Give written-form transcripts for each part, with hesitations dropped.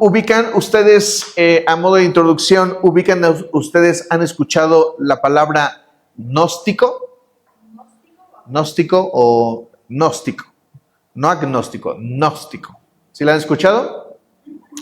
¿Ubican ustedes, a modo de introducción, ustedes han escuchado la palabra gnóstico? ¿Gnóstico o gnóstico? No agnóstico, gnóstico. ¿Sí la han escuchado?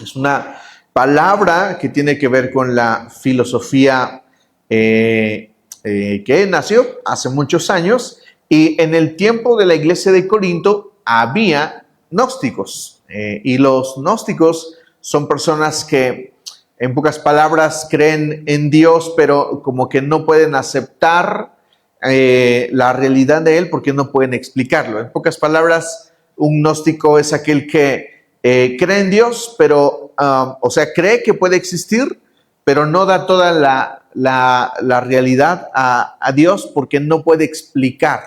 Es una palabra que tiene que ver con la filosofía que nació hace muchos años, y en el tiempo de la iglesia de Corinto había gnósticos, y los gnósticos son personas que, en pocas palabras, creen en Dios, pero como que no pueden aceptar la realidad de Él porque no pueden explicarlo. En pocas palabras, un gnóstico es aquel que cree en Dios, pero, o sea, cree que puede existir, pero no da toda la realidad a Dios porque no puede explicar.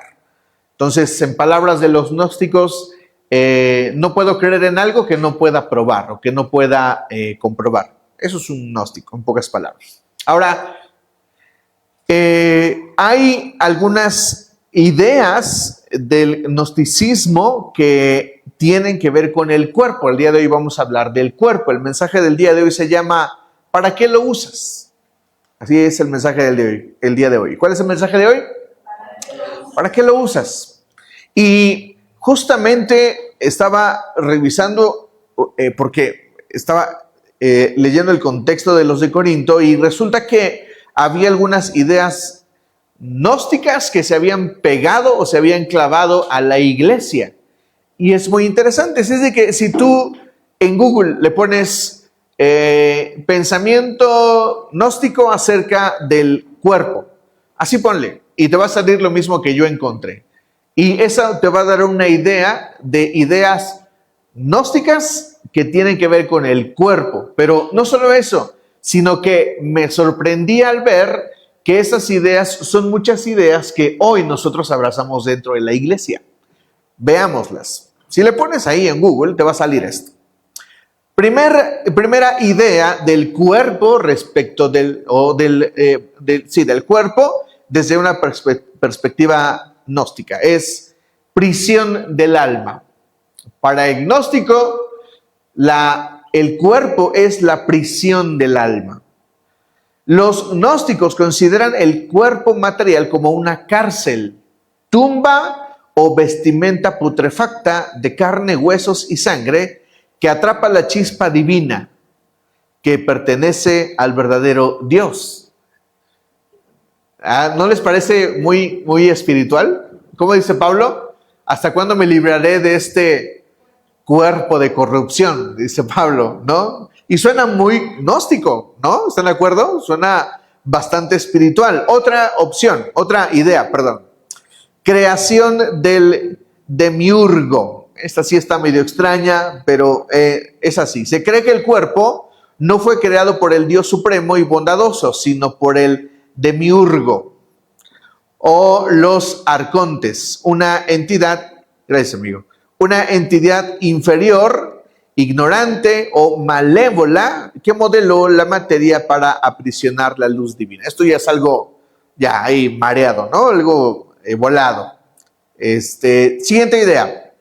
Entonces, en palabras de los gnósticos, no puedo creer en algo que no pueda probar o que no pueda comprobar. Eso es un gnóstico, en pocas palabras. Ahora, hay algunas ideas del gnosticismo que tienen que ver con el cuerpo. El día de hoy vamos a hablar del cuerpo. El mensaje del día de hoy se llama ¿para qué lo usas? Así es el mensaje el día de hoy. ¿Cuál es el mensaje de hoy? ¿Para qué lo usas? Y justamente estaba revisando, porque estaba leyendo el contexto de los de Corinto, y resulta que había algunas ideas gnósticas que se habían pegado o se habían clavado a la iglesia. Y es muy interesante. Es de que si tú en Google le pones pensamiento gnóstico acerca del cuerpo, así ponle, y te va a salir lo mismo que yo encontré. Y eso te va a dar una idea de ideas gnósticas que tienen que ver con el cuerpo. Pero no solo eso, sino que me sorprendí al ver que esas ideas son muchas ideas que hoy nosotros abrazamos dentro de la iglesia. Veámoslas. Si le pones ahí en Google, te va a salir esto. Primera idea del cuerpo respecto del cuerpo desde una perspectiva gnóstica. Es prisión del alma. Para el gnóstico, el cuerpo es la prisión del alma. Los gnósticos consideran el cuerpo material como una cárcel, tumba o vestimenta putrefacta de carne, huesos y sangre que atrapa la chispa divina que pertenece al verdadero Dios. ¿No les parece muy, muy espiritual? ¿Cómo dice Pablo? ¿Hasta cuándo me libraré de este cuerpo de corrupción? Dice Pablo, ¿no? Y suena muy gnóstico, ¿no? ¿Están de acuerdo? Suena bastante espiritual. Otra idea. Creación del demiurgo. Esta sí está medio extraña, pero es así. Se cree que el cuerpo no fue creado por el Dios supremo y bondadoso, sino por el demiurgo o los arcontes, una entidad inferior, ignorante o malévola que modeló la materia para aprisionar la luz divina. Esto ya es algo ya ahí mareado, ¿no? Algo volado. Siguiente idea.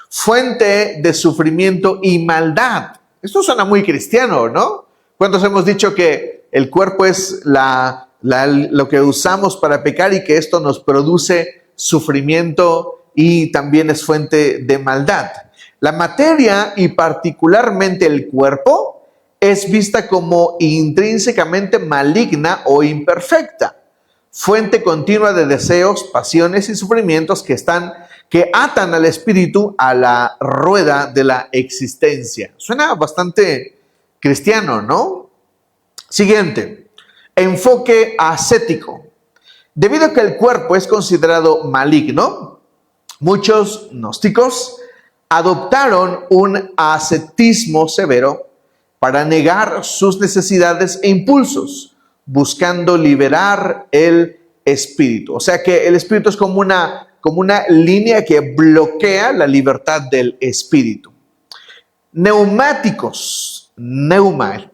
Fuente de sufrimiento y maldad. Esto suena muy cristiano, ¿no? ¿Cuántos hemos dicho que el cuerpo es lo que usamos para pecar y que esto nos produce sufrimiento y también es fuente de maldad? La materia y particularmente el cuerpo es vista como intrínsecamente maligna o imperfecta, fuente continua de deseos, pasiones y sufrimientos que atan al espíritu a la rueda de la existencia. Suena bastante cristiano, ¿no? Siguiente, enfoque ascético. Debido a que el cuerpo es considerado maligno, muchos gnósticos adoptaron un ascetismo severo para negar sus necesidades e impulsos, buscando liberar el espíritu. O sea que el espíritu es como una línea que bloquea la libertad del espíritu. Neumáticos. Neuma,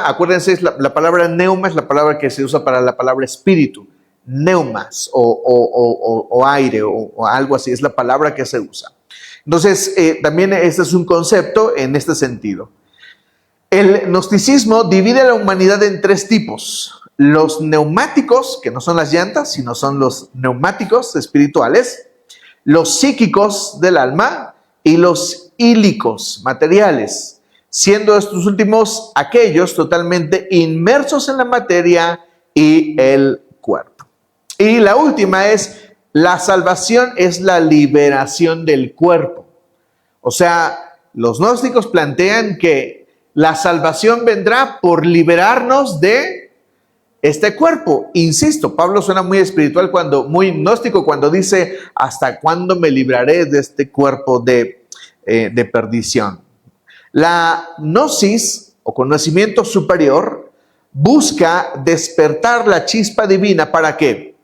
acuérdense, la palabra neuma es la palabra que se usa para la palabra espíritu. Neumas o aire o algo así, es la palabra que se usa. Entonces, también este es un concepto en este sentido. El gnosticismo divide a la humanidad en tres tipos. Los neumáticos, que no son las llantas, sino son los neumáticos espirituales, los psíquicos del alma y los ílicos materiales, siendo estos últimos aquellos totalmente inmersos en la materia y el cuerpo. Y la última es, la salvación es la liberación del cuerpo. O sea, los gnósticos plantean que la salvación vendrá por liberarnos de este cuerpo. Insisto, Pablo suena muy espiritual, muy gnóstico cuando dice, ¿hasta cuándo me libraré de este cuerpo de perdición? La gnosis o conocimiento superior busca despertar la chispa divina para que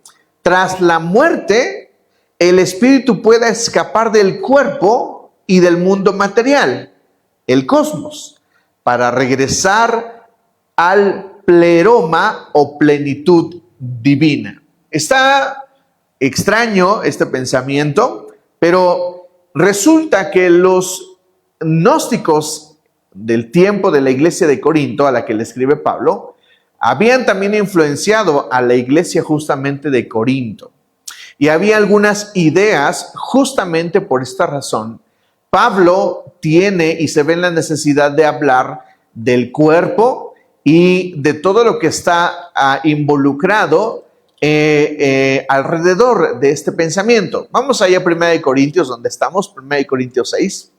tras la muerte el espíritu pueda escapar del cuerpo y del mundo material, el cosmos, para regresar al pleroma o plenitud divina. Está extraño este pensamiento, pero resulta que los gnósticos del tiempo de la iglesia de Corinto, a la que le escribe Pablo, habían también influenciado a la iglesia justamente de Corinto. Y había algunas ideas justamente por esta razón. Pablo tiene y se ve en la necesidad de hablar del cuerpo y de todo lo que está involucrado alrededor de este pensamiento. Vamos allá a 1 Corintios, donde estamos, 1 Corintios 6,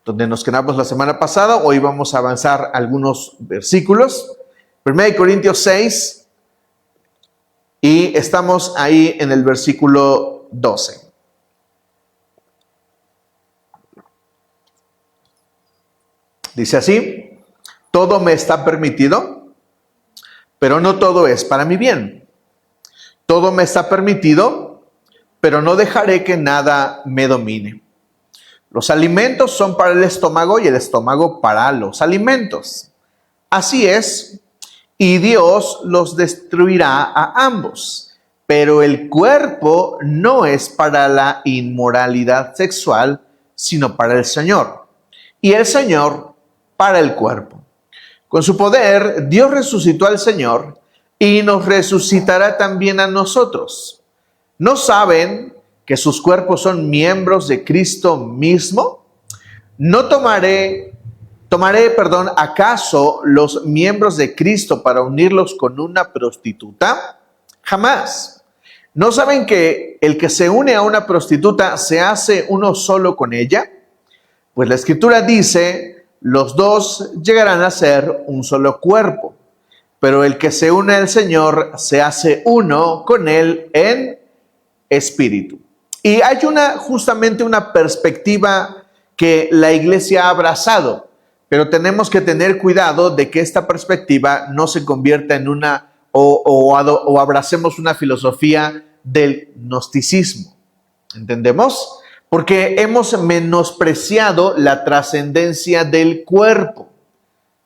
donde nos quedamos la semana pasada. Hoy vamos a avanzar algunos versículos. 1 Corintios 6, y estamos ahí en el versículo 12. Dice así: todo me está permitido, pero no todo es para mi bien. Todo me está permitido, pero no dejaré que nada me domine. Los alimentos son para el estómago y el estómago para los alimentos. Así es, y Dios los destruirá a ambos. Pero el cuerpo no es para la inmoralidad sexual, sino para el Señor. Y el Señor para el cuerpo. Con su poder, Dios resucitó al Señor y nos resucitará también a nosotros. ¿No saben que sus cuerpos son miembros de Cristo mismo? ¿No tomaré acaso los miembros de Cristo para unirlos con una prostituta? Jamás. ¿No saben que el que se une a una prostituta se hace uno solo con ella? Pues la Escritura dice, los dos llegarán a ser un solo cuerpo. Pero el que se une al Señor se hace uno con Él en espíritu. Y hay justamente una perspectiva que la iglesia ha abrazado, pero tenemos que tener cuidado de que esta perspectiva no se convierta en o abracemos una filosofía del gnosticismo. ¿Entendemos? Porque hemos menospreciado la trascendencia del cuerpo.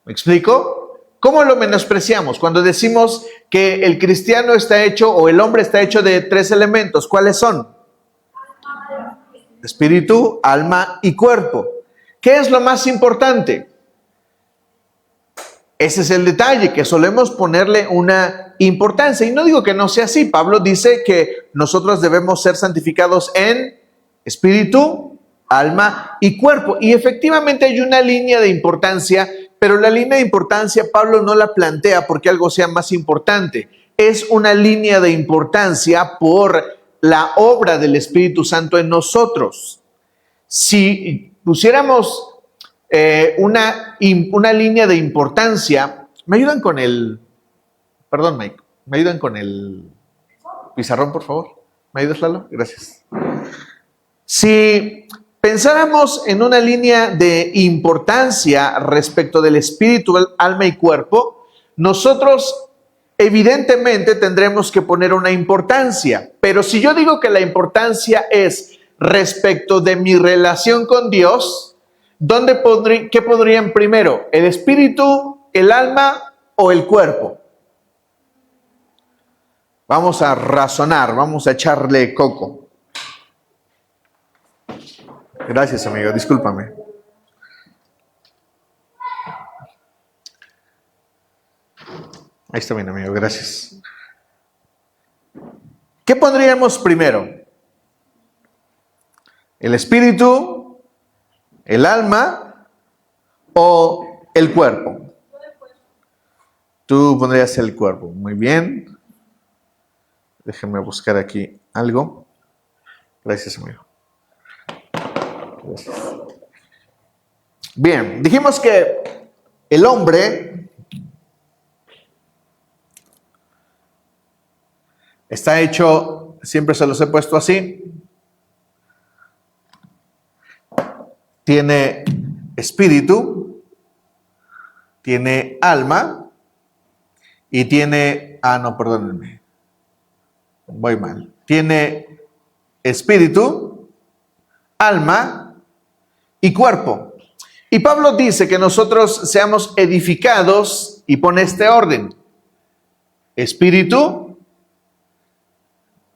¿Me explico? ¿Cómo lo menospreciamos? Cuando decimos que el cristiano está hecho o el hombre está hecho de tres elementos, ¿cuáles son? Espíritu, alma y cuerpo. ¿Qué es lo más importante? Ese es el detalle, que solemos ponerle una importancia. Y no digo que no sea así. Pablo dice que nosotros debemos ser santificados en espíritu, alma y cuerpo. Y efectivamente hay una línea de importancia, pero la línea de importancia Pablo no la plantea porque algo sea más importante. Es una línea de importancia por la obra del Espíritu Santo en nosotros. Si pusiéramos una línea de importancia, ¿me ayudan con perdón, Mike, ¿me ayudan con el pizarrón, por favor? ¿Me ayudas, Lalo? Gracias. Si pensáramos en una línea de importancia respecto del espíritu, alma y cuerpo, nosotros evidentemente tendremos que poner una importancia. Pero si yo digo que la importancia es respecto de mi relación con Dios, ¿qué pondrían primero? ¿El espíritu, el alma o el cuerpo? Vamos a razonar, vamos a echarle coco. Gracias, amigo, discúlpame. Ahí está bien, amigo, gracias. ¿Qué pondríamos primero? ¿El espíritu, el alma o el cuerpo? Tú pondrías el cuerpo. Muy bien. Déjenme buscar aquí algo. Gracias, amigo. Gracias. Bien, dijimos que el hombre está hecho, siempre se los he puesto así, tiene espíritu, tiene alma y tiene, no, perdónenme, voy mal, tiene espíritu, alma y cuerpo. Y Pablo dice que nosotros seamos edificados y pone este orden: espíritu,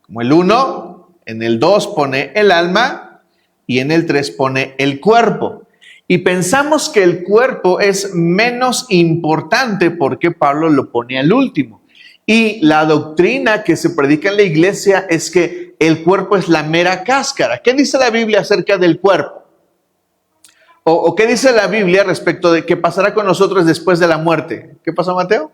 como el 1, en el 2 pone el alma y en el 3 pone el cuerpo. Y pensamos que el cuerpo es menos importante porque Pablo lo pone al último. Y la doctrina que se predica en la iglesia es que el cuerpo es la mera cáscara. ¿Qué dice la Biblia acerca del cuerpo? ¿O qué dice la Biblia respecto de qué pasará con nosotros después de la muerte? ¿Qué pasó, Mateo?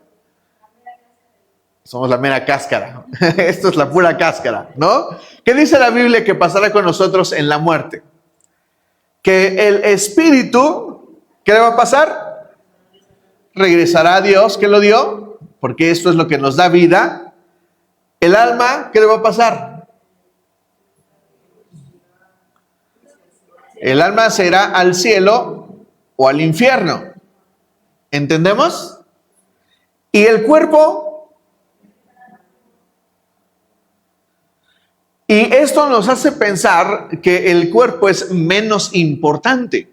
Somos la mera cáscara. Esto es la pura cáscara, ¿no? ¿Qué dice la Biblia que pasará con nosotros en la muerte? Que el espíritu, ¿qué le va a pasar? Regresará a Dios que lo dio, porque esto es lo que nos da vida. El alma, ¿qué le va a pasar? El alma se irá al cielo o al infierno. ¿Entendemos? Y el cuerpo. Y esto nos hace pensar que el cuerpo es menos importante.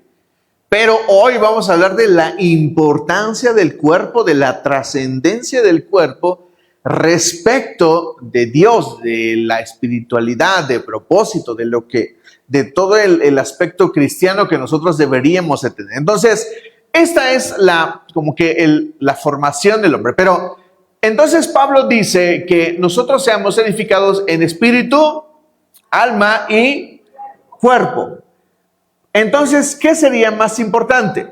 Pero hoy vamos a hablar de la importancia del cuerpo, de la trascendencia del cuerpo respecto de Dios, de la espiritualidad, de propósito, de todo el aspecto cristiano que nosotros deberíamos de tener. Entonces, esta es la formación del hombre. Pero entonces Pablo dice que nosotros seamos edificados en espíritu, alma y cuerpo. Entonces, ¿qué sería más importante?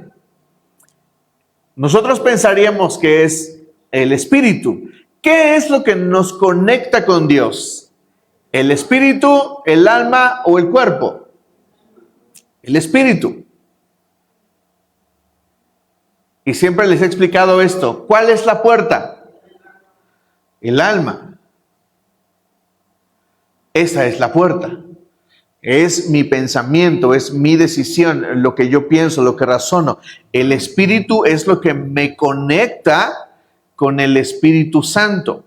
Nosotros pensaríamos que es el espíritu. ¿Qué es lo que nos conecta con Dios? ¿El espíritu, el alma o el cuerpo? El espíritu. Y siempre les he explicado esto. ¿Cuál es la puerta? El alma. Esa es la puerta. Es mi pensamiento, es mi decisión, lo que yo pienso, lo que razono. El espíritu es lo que me conecta con el Espíritu Santo.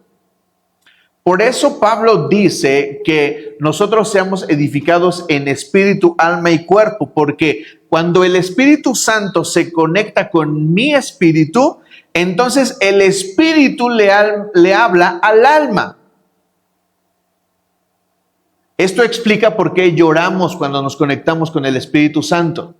Por eso Pablo dice que nosotros seamos edificados en espíritu, alma y cuerpo, porque cuando el Espíritu Santo se conecta con mi espíritu, entonces el espíritu le habla al alma. Esto explica por qué lloramos cuando nos conectamos con el Espíritu Santo.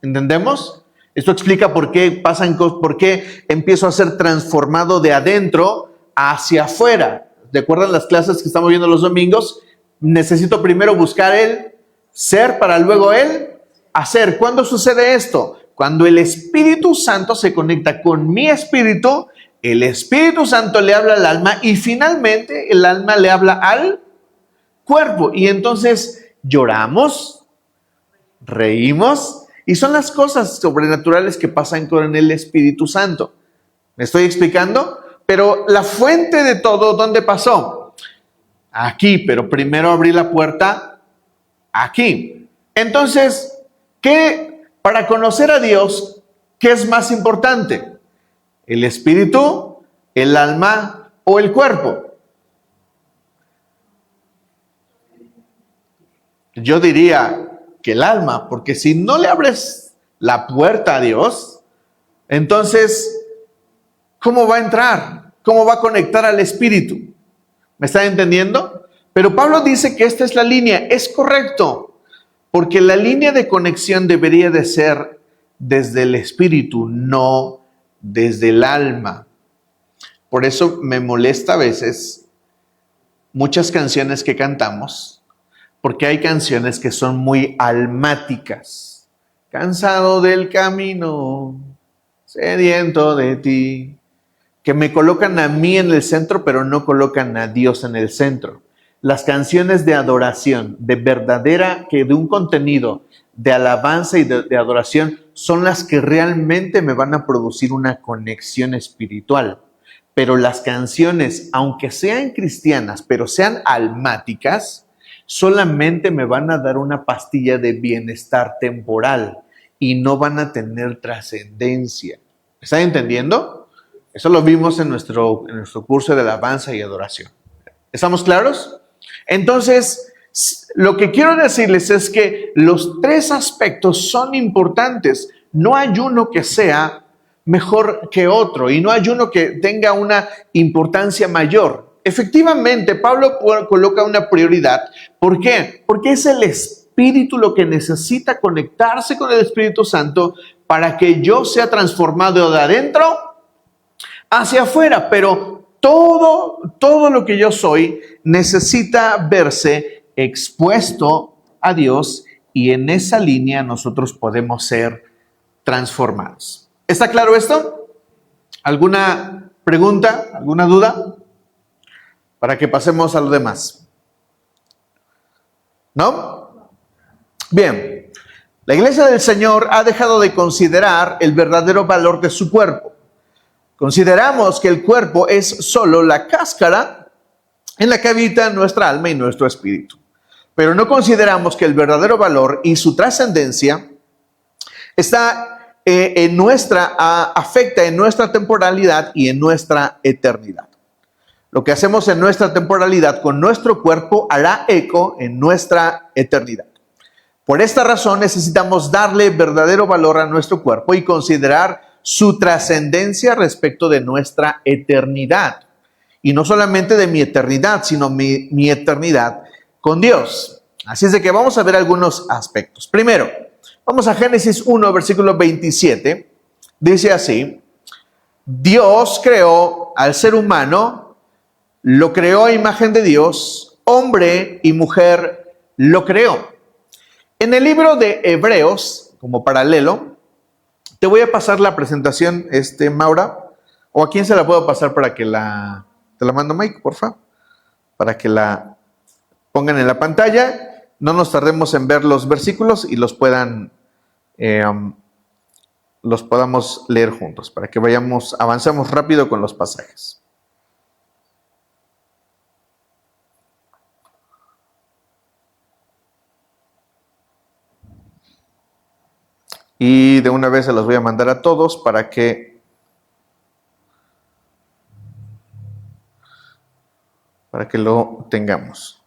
¿Entendemos? Esto explica por qué empiezo a ser transformado de adentro hacia afuera. ¿Recuerdan las clases que estamos viendo los domingos? Necesito primero buscar el ser para luego el hacer. ¿Cuándo sucede esto? Cuando el Espíritu Santo se conecta con mi espíritu, el Espíritu Santo le habla al alma y finalmente el alma le habla al cuerpo. Y entonces lloramos, reímos, y son las cosas sobrenaturales que pasan con el Espíritu Santo. ¿Me estoy explicando? Pero la fuente de todo, ¿dónde pasó? Aquí, pero primero abrí la puerta aquí. Entonces, para conocer a Dios, ¿qué es más importante? ¿El espíritu, el alma o el cuerpo? Yo diría que el alma, porque si no le abres la puerta a Dios, entonces, ¿cómo va a entrar? ¿Cómo va a conectar al espíritu? ¿Me están entendiendo? Pero Pablo dice que esta es la línea. Es correcto, porque la línea de conexión debería de ser desde el espíritu, no desde el alma. Por eso me molesta a veces muchas canciones que cantamos, porque hay canciones que son muy almáticas. Cansado del camino, sediento de ti, que me colocan a mí en el centro, pero no colocan a Dios en el centro. Las canciones de adoración, de verdadera, que de un contenido de alabanza y de adoración, son las que realmente me van a producir una conexión espiritual. Pero las canciones, aunque sean cristianas, pero sean almáticas, solamente me van a dar una pastilla de bienestar temporal y no van a tener trascendencia. ¿Están entendiendo? Eso lo vimos en nuestro curso de alabanza y adoración. ¿Estamos claros? Entonces, lo que quiero decirles es que los tres aspectos son importantes. No hay uno que sea mejor que otro y no hay uno que tenga una importancia mayor. Efectivamente, Pablo coloca una prioridad. ¿Por qué? Porque es el Espíritu lo que necesita conectarse con el Espíritu Santo para que yo sea transformado de adentro hacia afuera. Pero todo lo que yo soy necesita verse expuesto a Dios y en esa línea nosotros podemos ser transformados. ¿Está claro esto? ¿Alguna pregunta? ¿Alguna duda? Para que pasemos a lo demás. ¿No? Bien. La Iglesia del Señor ha dejado de considerar el verdadero valor de su cuerpo. Consideramos que el cuerpo es solo la cáscara en la que habita nuestra alma y nuestro espíritu. Pero no consideramos que el verdadero valor y su trascendencia está afecta en nuestra temporalidad y en nuestra eternidad. Lo que hacemos en nuestra temporalidad con nuestro cuerpo hará eco en nuestra eternidad. Por esta razón necesitamos darle verdadero valor a nuestro cuerpo y considerar su trascendencia respecto de nuestra eternidad. Y no solamente de mi eternidad, sino mi eternidad con Dios. Así es de que vamos a ver algunos aspectos. Primero, vamos a Génesis 1, versículo 27. Dice así: Dios creó al ser humano, lo creó a imagen de Dios, hombre y mujer lo creó. En el libro de Hebreos, como paralelo, te voy a pasar la presentación, Maura, o a quién se la puedo pasar para que te la mando, Mike, porfa, para que la pongan en la pantalla. No nos tardemos en ver los versículos y los podamos leer juntos, para que avancemos rápido con los pasajes. Y de una vez se los voy a mandar a todos para que lo tengamos.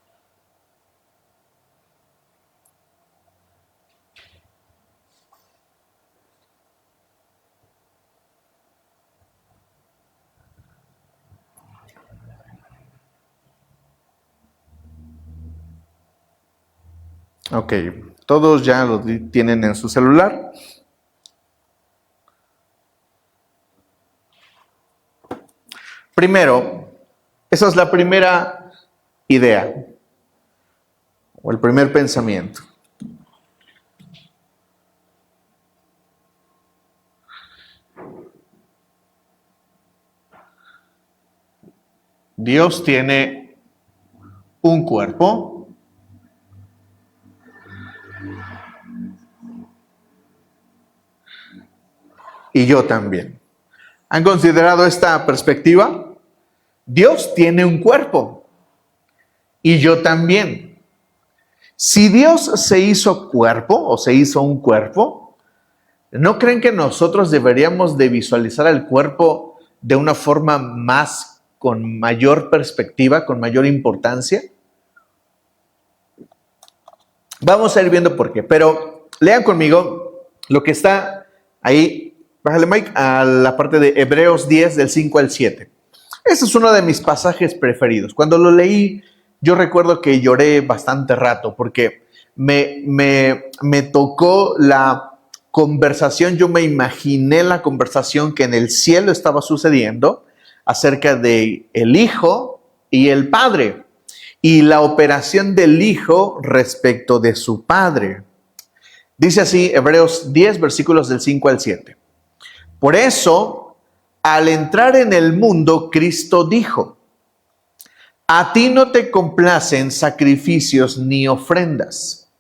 Ok, todos ya lo tienen en su celular. Primero, esa es la primera idea o el primer pensamiento. Dios tiene un cuerpo y yo también. ¿Han considerado esta perspectiva? Dios tiene un cuerpo y yo también. Si Dios se hizo cuerpo o se hizo un cuerpo, ¿no creen que nosotros deberíamos de visualizar el cuerpo de una forma con mayor perspectiva, con mayor importancia? Vamos a ir viendo por qué, pero lean conmigo lo que está ahí, bájale Mike, a la parte de Hebreos 10 del 5 al 7. Ese es uno de mis pasajes preferidos. Cuando lo leí, yo recuerdo que lloré bastante rato porque me tocó la conversación. Yo me imaginé la conversación que en el cielo estaba sucediendo acerca de el Hijo y el Padre, y la operación del Hijo respecto de su Padre. Dice así Hebreos 10, versículos del 5 al 7. Por eso, al entrar en el mundo, Cristo dijo: a ti no te complacen sacrificios ni ofrendas.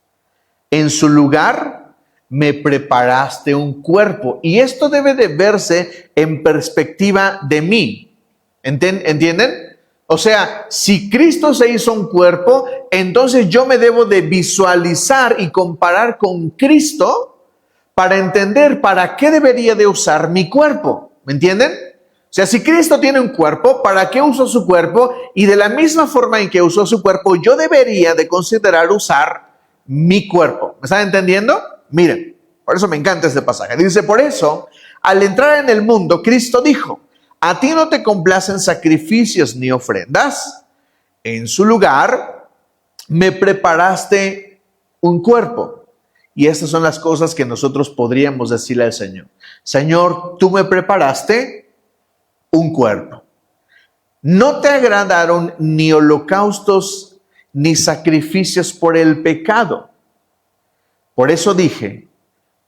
En su lugar, me preparaste un cuerpo. Y esto debe de verse en perspectiva de mí. ¿Entienden? O sea, si Cristo se hizo un cuerpo, entonces yo me debo de visualizar y comparar con Cristo para entender para qué debería de usar mi cuerpo. ¿Me entienden? O sea, si Cristo tiene un cuerpo, ¿para qué usó su cuerpo? Y de la misma forma en que usó su cuerpo, yo debería de considerar usar mi cuerpo. ¿Me están entendiendo? Miren, por eso me encanta este pasaje. Dice, por eso, al entrar en el mundo, Cristo dijo: a ti no te complacen sacrificios ni ofrendas. En su lugar, me preparaste un cuerpo. Y estas son las cosas que nosotros podríamos decirle al Señor. Señor, tú me preparaste un cuerpo. No te agradaron ni holocaustos ni sacrificios por el pecado. Por eso dije: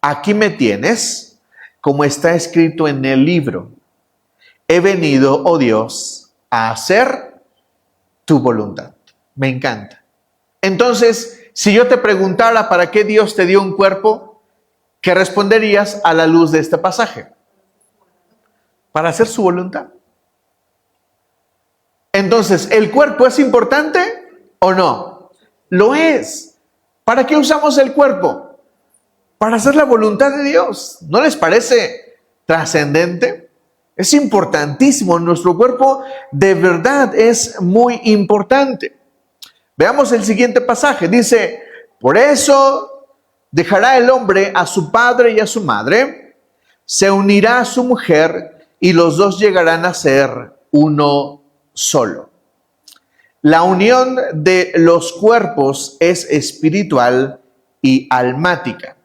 aquí me tienes, como está escrito en el libro. He venido, oh Dios, a hacer tu voluntad. Me encanta. Entonces, si yo te preguntara para qué Dios te dio un cuerpo, ¿qué responderías a la luz de este pasaje? Para hacer su voluntad. Entonces, ¿el cuerpo es importante o no? Lo es. ¿Para qué usamos el cuerpo? Para hacer la voluntad de Dios. ¿No les parece trascendente? Es importantísimo. Nuestro cuerpo de verdad es muy importante. Veamos el siguiente pasaje. Dice: por eso dejará el hombre a su padre y a su madre, se unirá a su mujer, y los dos llegarán a ser uno solo. La unión de los cuerpos es espiritual y almática.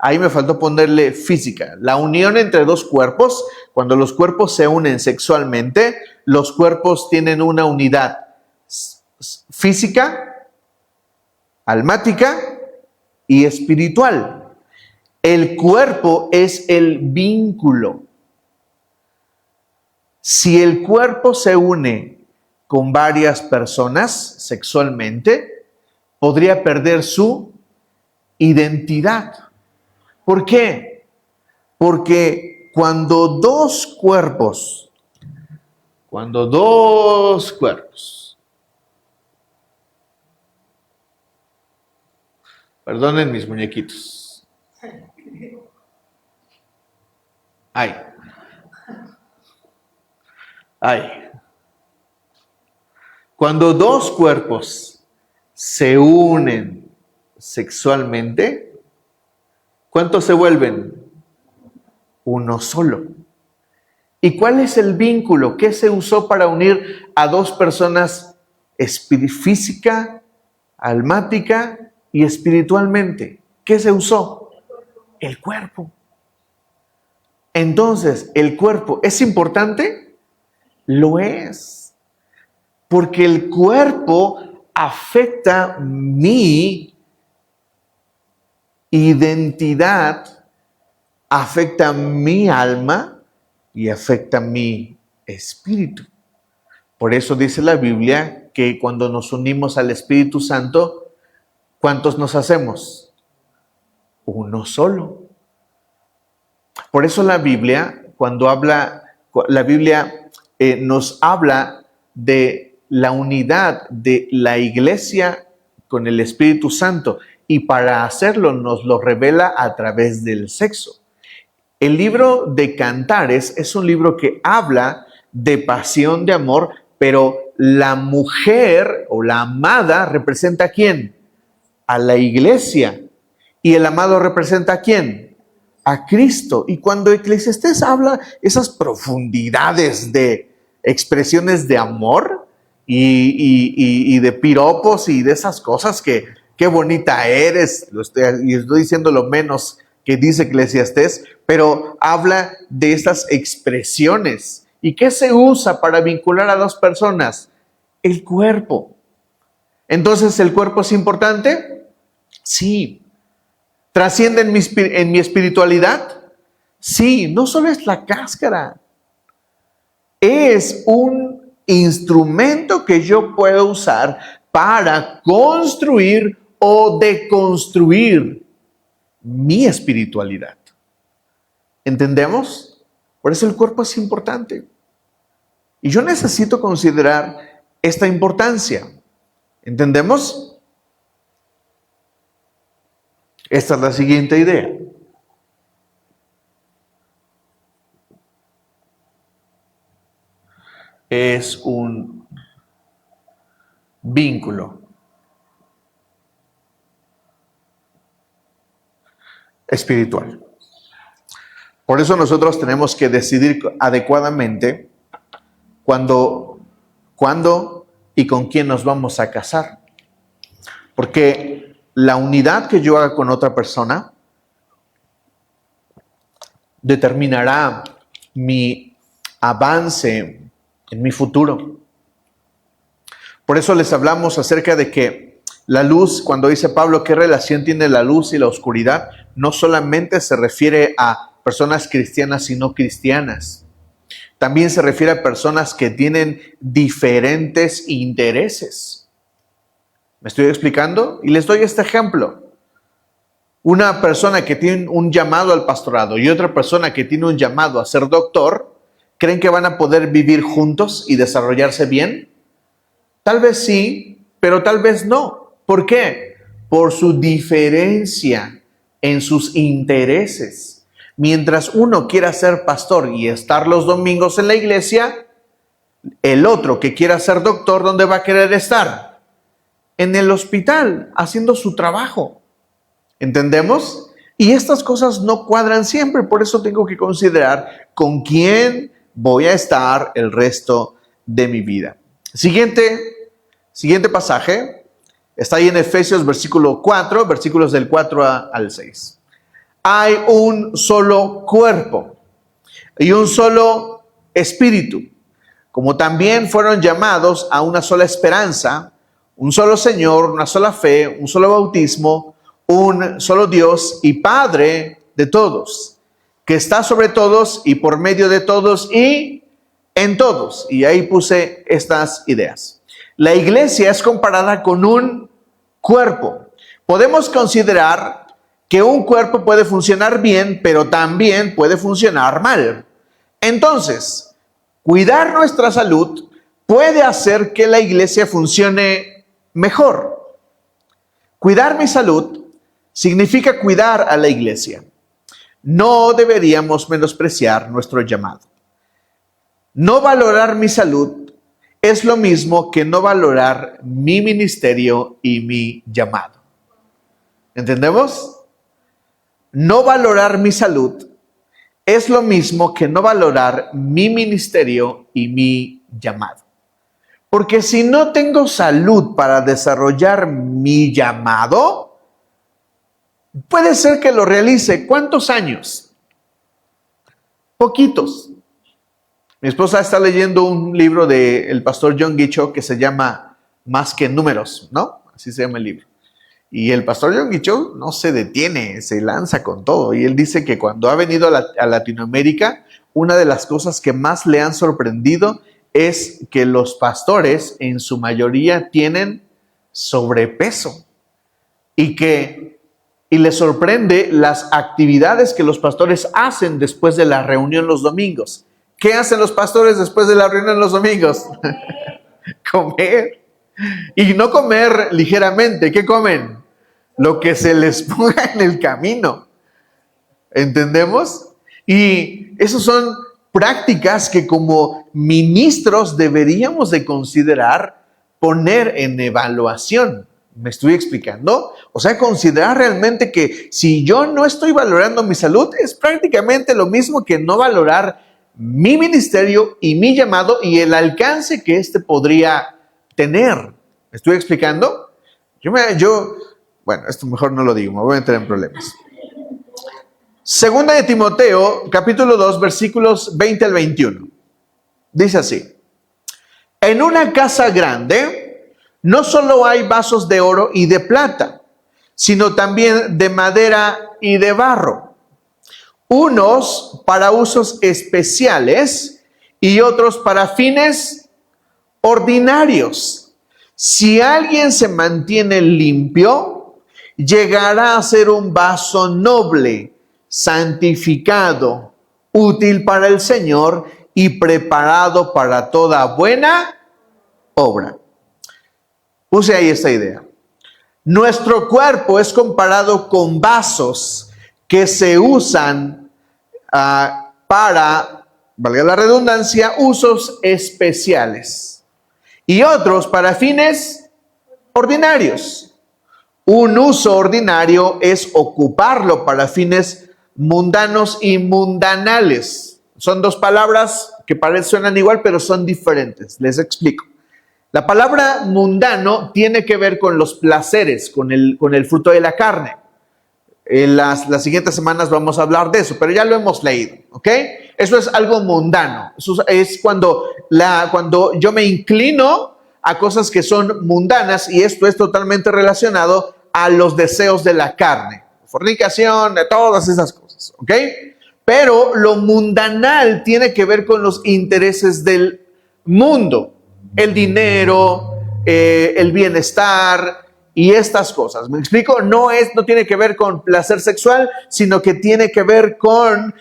Ahí me faltó ponerle física. La unión entre dos cuerpos, cuando los cuerpos se unen sexualmente, los cuerpos tienen una unidad física, almática y espiritual. El cuerpo es el vínculo. Si el cuerpo se une con varias personas sexualmente, podría perder su identidad. ¿Por qué? Porque cuando dos cuerpos, perdonen mis muñequitos. Cuando dos cuerpos se unen sexualmente, ¿cuántos se vuelven? Uno solo. ¿Y cuál es el vínculo? ¿Qué se usó para unir a dos personas física, almática y espiritualmente? ¿Qué se usó? El cuerpo. Entonces, ¿el cuerpo es importante? Lo es. Porque el cuerpo afecta mi identidad, afecta mi alma y afecta mi espíritu. Por eso dice la Biblia que cuando nos unimos al Espíritu Santo, ¿cuántos nos hacemos? Uno solo. Por eso la Biblia, nos habla de la unidad de la iglesia con el Espíritu Santo, y para hacerlo nos lo revela a través del sexo. El libro de Cantares es un libro que habla de pasión, de amor, pero la mujer o la amada representa ¿a quién? A la iglesia. ¿Y el amado representa a quién? A Cristo. Y cuando Eclesiastés habla esas profundidades de expresiones de amor y de piropos y de esas cosas que qué bonita eres, estoy diciendo lo menos que dice Eclesiastés, pero habla de estas expresiones ¿Y qué se usa para vincular a dos personas? El cuerpo. Entonces, ¿el cuerpo es importante? Sí. ¿Trasciende en mi espiritualidad? Sí, no solo es la cáscara. Es un instrumento que yo puedo usar para construir o deconstruir mi espiritualidad. ¿Entendemos? Por eso el cuerpo es importante. Y yo necesito considerar esta importancia. ¿Entendemos? Esta es la siguiente idea. Es un vínculo espiritual. Por eso nosotros tenemos que decidir adecuadamente cuándo y con quién nos vamos a casar. Porque la unidad que yo haga con otra persona determinará mi avance en mi futuro. Por eso les hablamos acerca de que la luz, cuando dice Pablo, ¿qué relación tiene la luz y la oscuridad? No solamente se refiere a personas cristianas y no cristianas. También se refiere a personas que tienen diferentes intereses. ¿Me estoy explicando? Y les doy este ejemplo. Una persona que tiene un llamado al pastorado y otra persona que tiene un llamado a ser doctor, ¿creen que van a poder vivir juntos y desarrollarse bien? Tal vez sí, pero tal vez no. ¿Por qué? Por su diferencia en sus intereses. Mientras uno quiera ser pastor y estar los domingos en la iglesia, el otro que quiera ser doctor, ¿dónde va a querer estar? En el hospital, haciendo su trabajo. ¿Entendemos? Y estas cosas no cuadran siempre, por eso tengo que considerar con quién voy a estar el resto de mi vida. Siguiente pasaje, está ahí en Efesios versículo 4, versículos del 4 al 6. Hay un solo cuerpo y un solo espíritu, como también fueron llamados a una sola esperanza, un solo Señor, una sola fe, un solo bautismo, un solo Dios y Padre de todos, que está sobre todos y por medio de todos y en todos. Y ahí puse estas ideas. La iglesia es comparada con un cuerpo. Podemos considerar que un cuerpo puede funcionar bien, pero también puede funcionar mal. Entonces, cuidar nuestra salud puede hacer que la iglesia funcione mejor. Cuidar mi salud significa cuidar a la iglesia. No deberíamos menospreciar nuestro llamado. No valorar mi salud es lo mismo que no valorar mi ministerio y mi llamado. ¿Entendemos? No valorar mi salud es lo mismo que no valorar mi ministerio y mi llamado. Porque si no tengo salud para desarrollar mi llamado, puede ser que lo realice. ¿Cuántos años? Poquitos. Mi esposa está leyendo un libro del pastor John Guicho que se llama Más que Números, ¿no? Así se llama el libro. Y el pastor John Guicho no se detiene, se lanza con todo. Y él dice que cuando ha venido a Latinoamérica, una de las cosas que más le han sorprendido es que los pastores en su mayoría tienen sobrepeso. Y les sorprende las actividades que los pastores hacen después de la reunión los domingos. ¿Qué hacen los pastores después de la reunión los domingos? Comer. Y no comer ligeramente. ¿Qué comen? Lo que se les ponga en el camino. ¿Entendemos? Y esas son prácticas que como ministros deberíamos de considerar poner en evaluación. ¿Me estoy explicando? O sea, considerar realmente que si yo no estoy valorando mi salud, es prácticamente lo mismo que no valorar mi ministerio y mi llamado y el alcance que éste podría tener. ¿Me estoy explicando? Bueno, esto mejor no lo digo, me voy a entrar en problemas. Segunda de Timoteo, capítulo 2, versículos 20 al 21. Dice así: en una casa grande no solo hay vasos de oro y de plata, sino también de madera y de barro, unos para usos especiales y otros para fines ordinarios. Si alguien se mantiene limpio, llegará a ser un vaso noble, santificado, útil para el Señor y preparado para toda buena obra. Puse ahí esta idea. Nuestro cuerpo es comparado con vasos que se usan para, valga la redundancia, usos especiales y otros para fines ordinarios. Un uso ordinario es ocuparlo para fines mundanos y mundanales. Son dos palabras que suenan igual, pero son diferentes. Les explico. La palabra mundano tiene que ver con los placeres, con el fruto de la carne. En las siguientes semanas vamos a hablar de eso, pero ya lo hemos leído, ¿ok? Eso es algo mundano. Eso es cuando yo me inclino a cosas que son mundanas, y esto es totalmente relacionado a los deseos de la carne, fornicación, de todas esas cosas, ¿ok? Pero lo mundanal tiene que ver con los intereses del mundo, el dinero, el bienestar y estas cosas. ¿Me explico? No tiene que ver con placer sexual, sino que tiene que ver con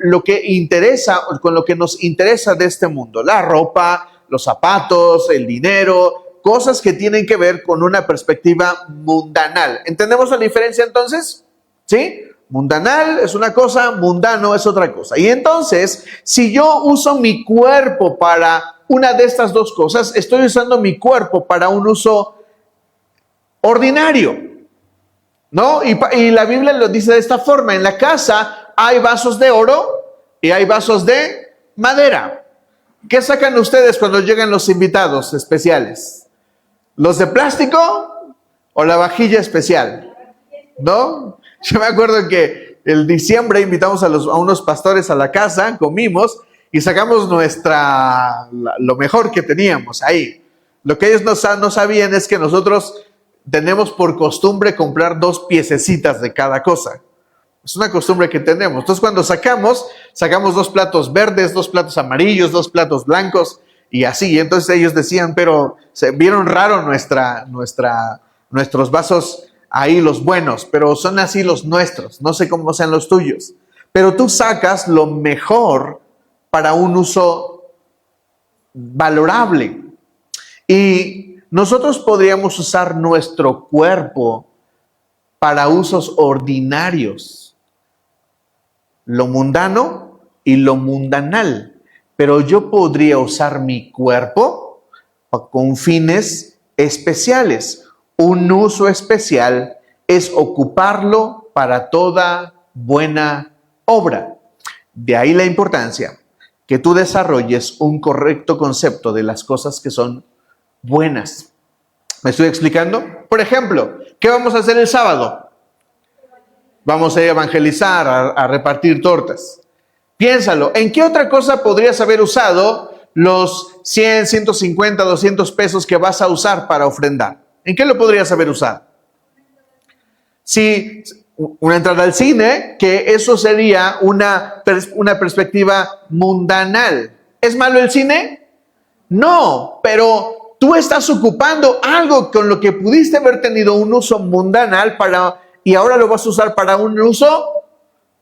lo que interesa, con lo que nos interesa de este mundo. La ropa, los zapatos, el dinero, cosas que tienen que ver con una perspectiva mundanal. ¿Entendemos la diferencia entonces? ¿Sí? Mundanal es una cosa, mundano es otra cosa. Y entonces, si yo uso mi cuerpo para una de estas dos cosas, estoy usando mi cuerpo para un uso ordinario, ¿no? Y la Biblia lo dice de esta forma: en la casa hay vasos de oro y hay vasos de madera. ¿Qué sacan ustedes cuando llegan los invitados especiales? ¿Los de plástico o la vajilla especial? ¿No? Yo me acuerdo que el diciembre invitamos a unos pastores a la casa, comimos y sacamos lo mejor que teníamos ahí. Lo que ellos no sabían es que nosotros tenemos por costumbre comprar 2 piececitas de cada cosa. Es una costumbre que tenemos. Entonces, cuando sacamos 2 platos verdes, 2 platos amarillos, 2 platos blancos y así. Entonces ellos decían, pero se vieron raro nuestros vasos ahí, los buenos, pero son así los nuestros. No sé cómo sean los tuyos. Pero tú sacas lo mejor para un uso valorable. Y nosotros podríamos usar nuestro cuerpo para usos ordinarios, lo mundano y lo mundanal. Pero yo podría usar mi cuerpo con fines especiales. Un uso especial es ocuparlo para toda buena obra. De ahí la importancia que tú desarrolles un correcto concepto de las cosas que son buenas. ¿Me estoy explicando? Por ejemplo, ¿qué vamos a hacer el sábado? Vamos a evangelizar, a repartir tortas. Piénsalo, ¿en qué otra cosa podrías haber usado los 100, 150, 200 pesos que vas a usar para ofrendar? ¿En qué lo podrías haber usado? Si una entrada al cine, que eso sería una perspectiva mundanal. ¿Es malo el cine? No, pero tú estás ocupando algo con lo que pudiste haber tenido un uso mundanal y ahora lo vas a usar para un uso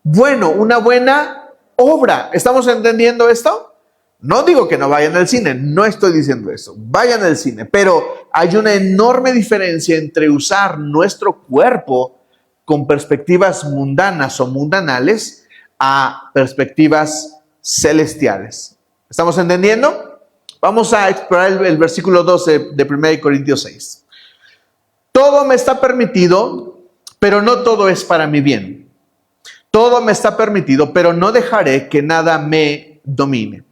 bueno, una buena obra. ¿Estamos entendiendo esto? No digo que no vayan al cine, no estoy diciendo eso. Vayan al cine, pero hay una enorme diferencia entre usar nuestro cuerpo con perspectivas mundanas o mundanales a perspectivas celestiales. ¿Estamos entendiendo? Vamos a explorar el versículo 12 de 1 Corintios 6. Todo me está permitido, pero no todo es para mi bien. Todo me está permitido, pero no dejaré que nada me domine.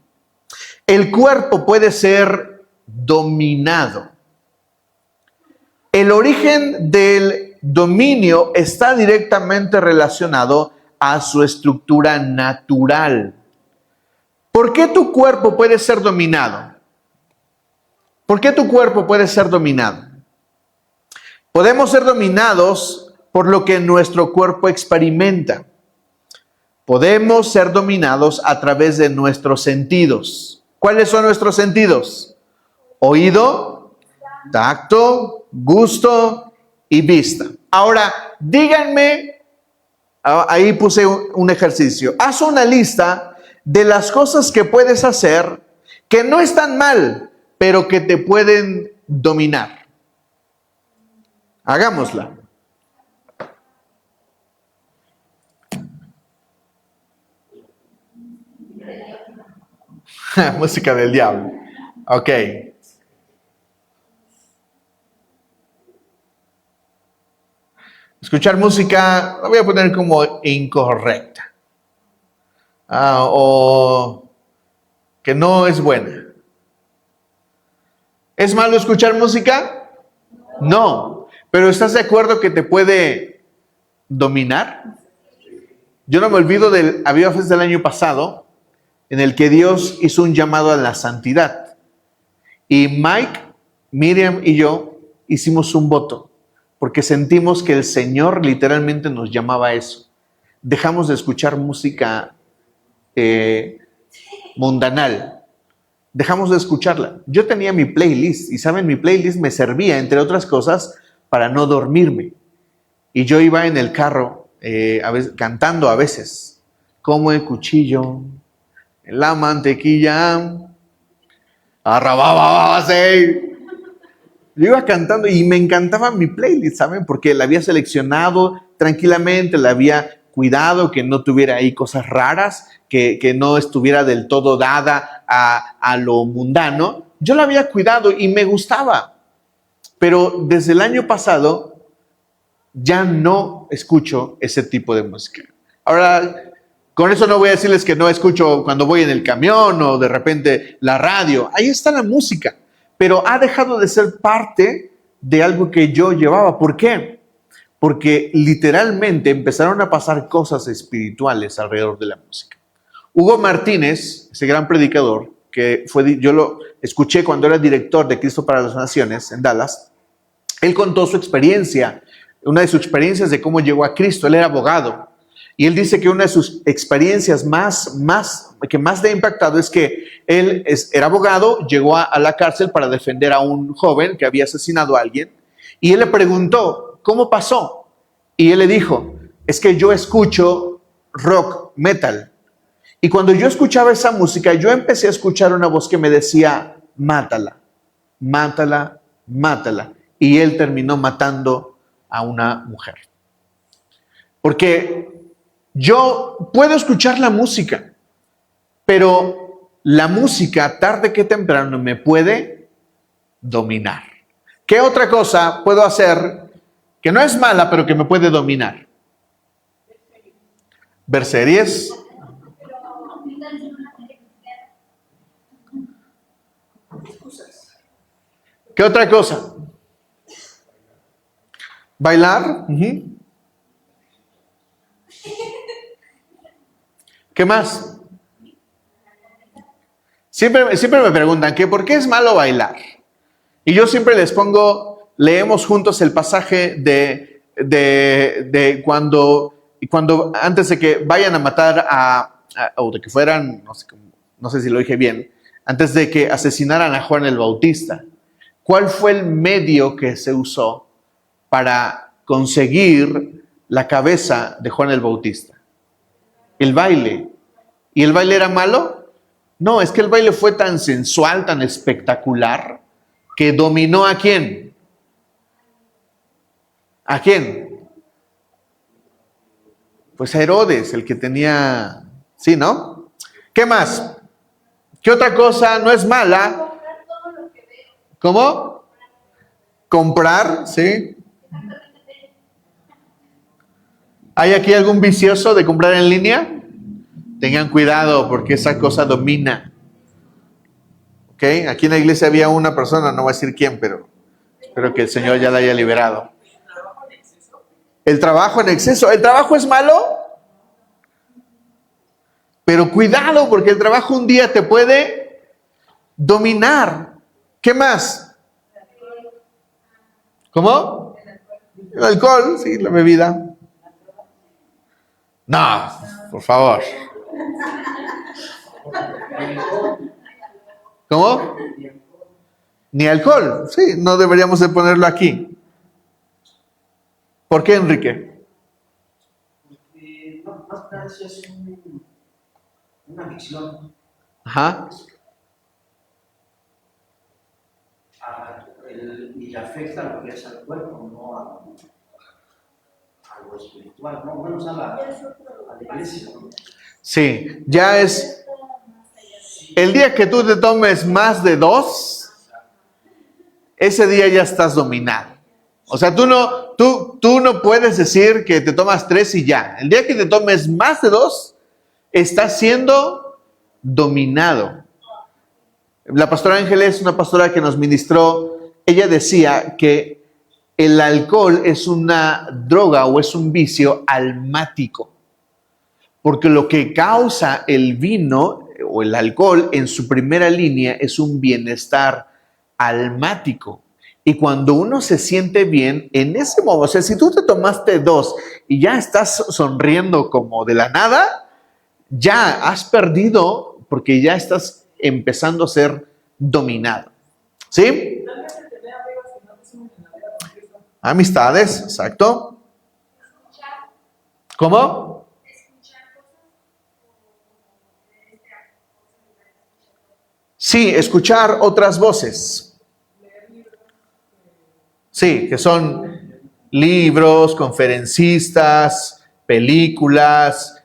El cuerpo puede ser dominado. El origen del dominio está directamente relacionado a su estructura natural. ¿Por qué tu cuerpo puede ser dominado? ¿Por qué tu cuerpo puede ser dominado? Podemos ser dominados por lo que nuestro cuerpo experimenta. Podemos ser dominados a través de nuestros sentidos. ¿Cuáles son nuestros sentidos? Oído, tacto, gusto y vista. Ahora, díganme, ahí puse un ejercicio. Haz una lista de las cosas que puedes hacer que no están mal, pero que te pueden dominar. Hagámosla. Música del diablo. Ok. Escuchar música, la voy a poner como incorrecta. O que no es buena. ¿Es malo escuchar música? No. ¿Pero estás de acuerdo que te puede dominar? Yo no me olvido del Aviva Fest del año pasado, en el que Dios hizo un llamado a la santidad. Y Mike, Miriam y yo hicimos un voto, porque sentimos que el Señor literalmente nos llamaba a eso. Dejamos de escuchar música mundanal. Dejamos de escucharla. Yo tenía mi playlist y saben, mi playlist me servía, entre otras cosas, para no dormirme. Y yo iba en el carro, a veces, cantando a veces, como el cuchillo, la mantequilla, arrababase. Yo iba cantando y me encantaba mi playlist, ¿saben? Porque la había seleccionado tranquilamente, la había cuidado, que no tuviera ahí cosas raras, que no estuviera del todo dada a lo mundano. Yo la había cuidado y me gustaba. Pero desde el año pasado ya no escucho ese tipo de música. Ahora, con eso no voy a decirles que no escucho cuando voy en el camión o de repente la radio. Ahí está la música. Pero ha dejado de ser parte de algo que yo llevaba. ¿Por qué? Porque literalmente empezaron a pasar cosas espirituales alrededor de la música. Hugo Martínez, ese gran predicador, que yo lo escuché cuando era director de Cristo para las Naciones en Dallas, él contó su experiencia, una de sus experiencias de cómo llegó a Cristo. Él era abogado. Y él dice que una de sus experiencias que más le ha impactado es que él era abogado, llegó a la cárcel para defender a un joven que había asesinado a alguien. Y él le preguntó, ¿cómo pasó? Y él le dijo, es que yo escucho rock, metal. Y cuando yo escuchaba esa música, yo empecé a escuchar una voz que me decía, mátala, mátala, mátala. Y él terminó matando a una mujer. Porque yo puedo escuchar la música, pero la música tarde que temprano me puede dominar. ¿Qué otra cosa puedo hacer que no es mala, pero que me puede dominar? Ver series. ¿Qué otra cosa? Bailar. ¿Qué más? Siempre me preguntan que por qué es malo bailar. Y yo siempre les pongo, leemos juntos el pasaje de cuando antes de que vayan a matar o de que fueran, no sé si lo dije bien, antes de que asesinaran a Juan el Bautista. ¿Cuál fue el medio que se usó para conseguir la cabeza de Juan el Bautista? El baile. ¿Y el baile era malo? No, es que el baile fue tan sensual, tan espectacular, que dominó ¿a quién? ¿A quién? Pues a Herodes, el que tenía... ¿Sí, no? ¿Qué más? ¿Qué otra cosa no es mala? ¿Cómo? Comprar, ¿sí? ¿Hay aquí algún vicioso de comprar en línea? Tengan cuidado porque esa cosa domina. ¿Ok? Aquí en la iglesia había una persona, no voy a decir quién, pero espero que el Señor ya la haya liberado. ¿El trabajo en exceso? ¿El trabajo es malo? Pero cuidado, porque el trabajo un día te puede dominar. ¿Qué más? ¿Cómo? El alcohol, sí, la bebida. No, por favor. ¿Cómo? Ni alcohol. Sí, no deberíamos de ponerlo aquí. ¿Por qué, Enrique? Porque más que nada eso es una adicción. Ajá. Y afecta lo que es al cuerpo, no a lo espiritual, no, bueno, a la iglesia. ¿No? Sí, ya es. El día que tú te tomes más de 2, ese día ya estás dominado. O sea, tú no puedes decir que te tomas 3 y ya. El día que te tomes más de 2, estás siendo dominado. La pastora Ángeles, una pastora que nos ministró, ella decía que el alcohol es una droga o es un vicio almático. Porque lo que causa el vino o el alcohol en su primera línea es un bienestar almático. Y cuando uno se siente bien, en ese momento, o sea, si tú te tomaste 2 y ya estás sonriendo como de la nada, ya has perdido porque ya estás empezando a ser dominado. ¿Sí? Amistades, exacto. ¿Cómo? Sí, escuchar otras voces. Sí, que son libros, conferencistas, películas,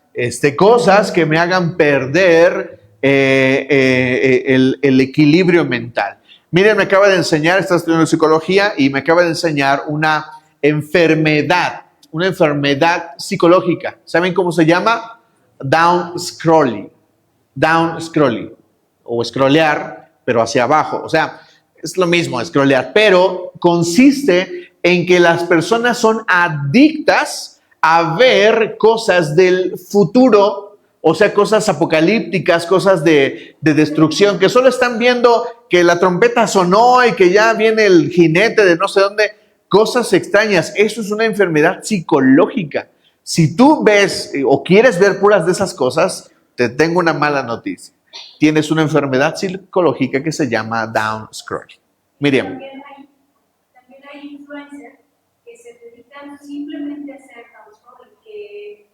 cosas que me hagan perder el equilibrio mental. Miren, me acaba de enseñar, está estudiando psicología y me acaba de enseñar una enfermedad psicológica. ¿Saben cómo se llama? Down scrolling o scrollear, pero hacia abajo. O sea, es lo mismo scrollear, pero consiste en que las personas son adictas a ver cosas del futuro, o sea, cosas apocalípticas, cosas de destrucción, que solo están viendo que la trompeta sonó y que ya viene el jinete de no sé dónde, cosas extrañas. Eso es una enfermedad psicológica. Si tú ves o quieres ver puras de esas cosas, te tengo una mala noticia. Tienes una enfermedad psicológica que se llama Down scrolling. Miriam. También hay influencers que se dedican simplemente a hacer down scrolling, que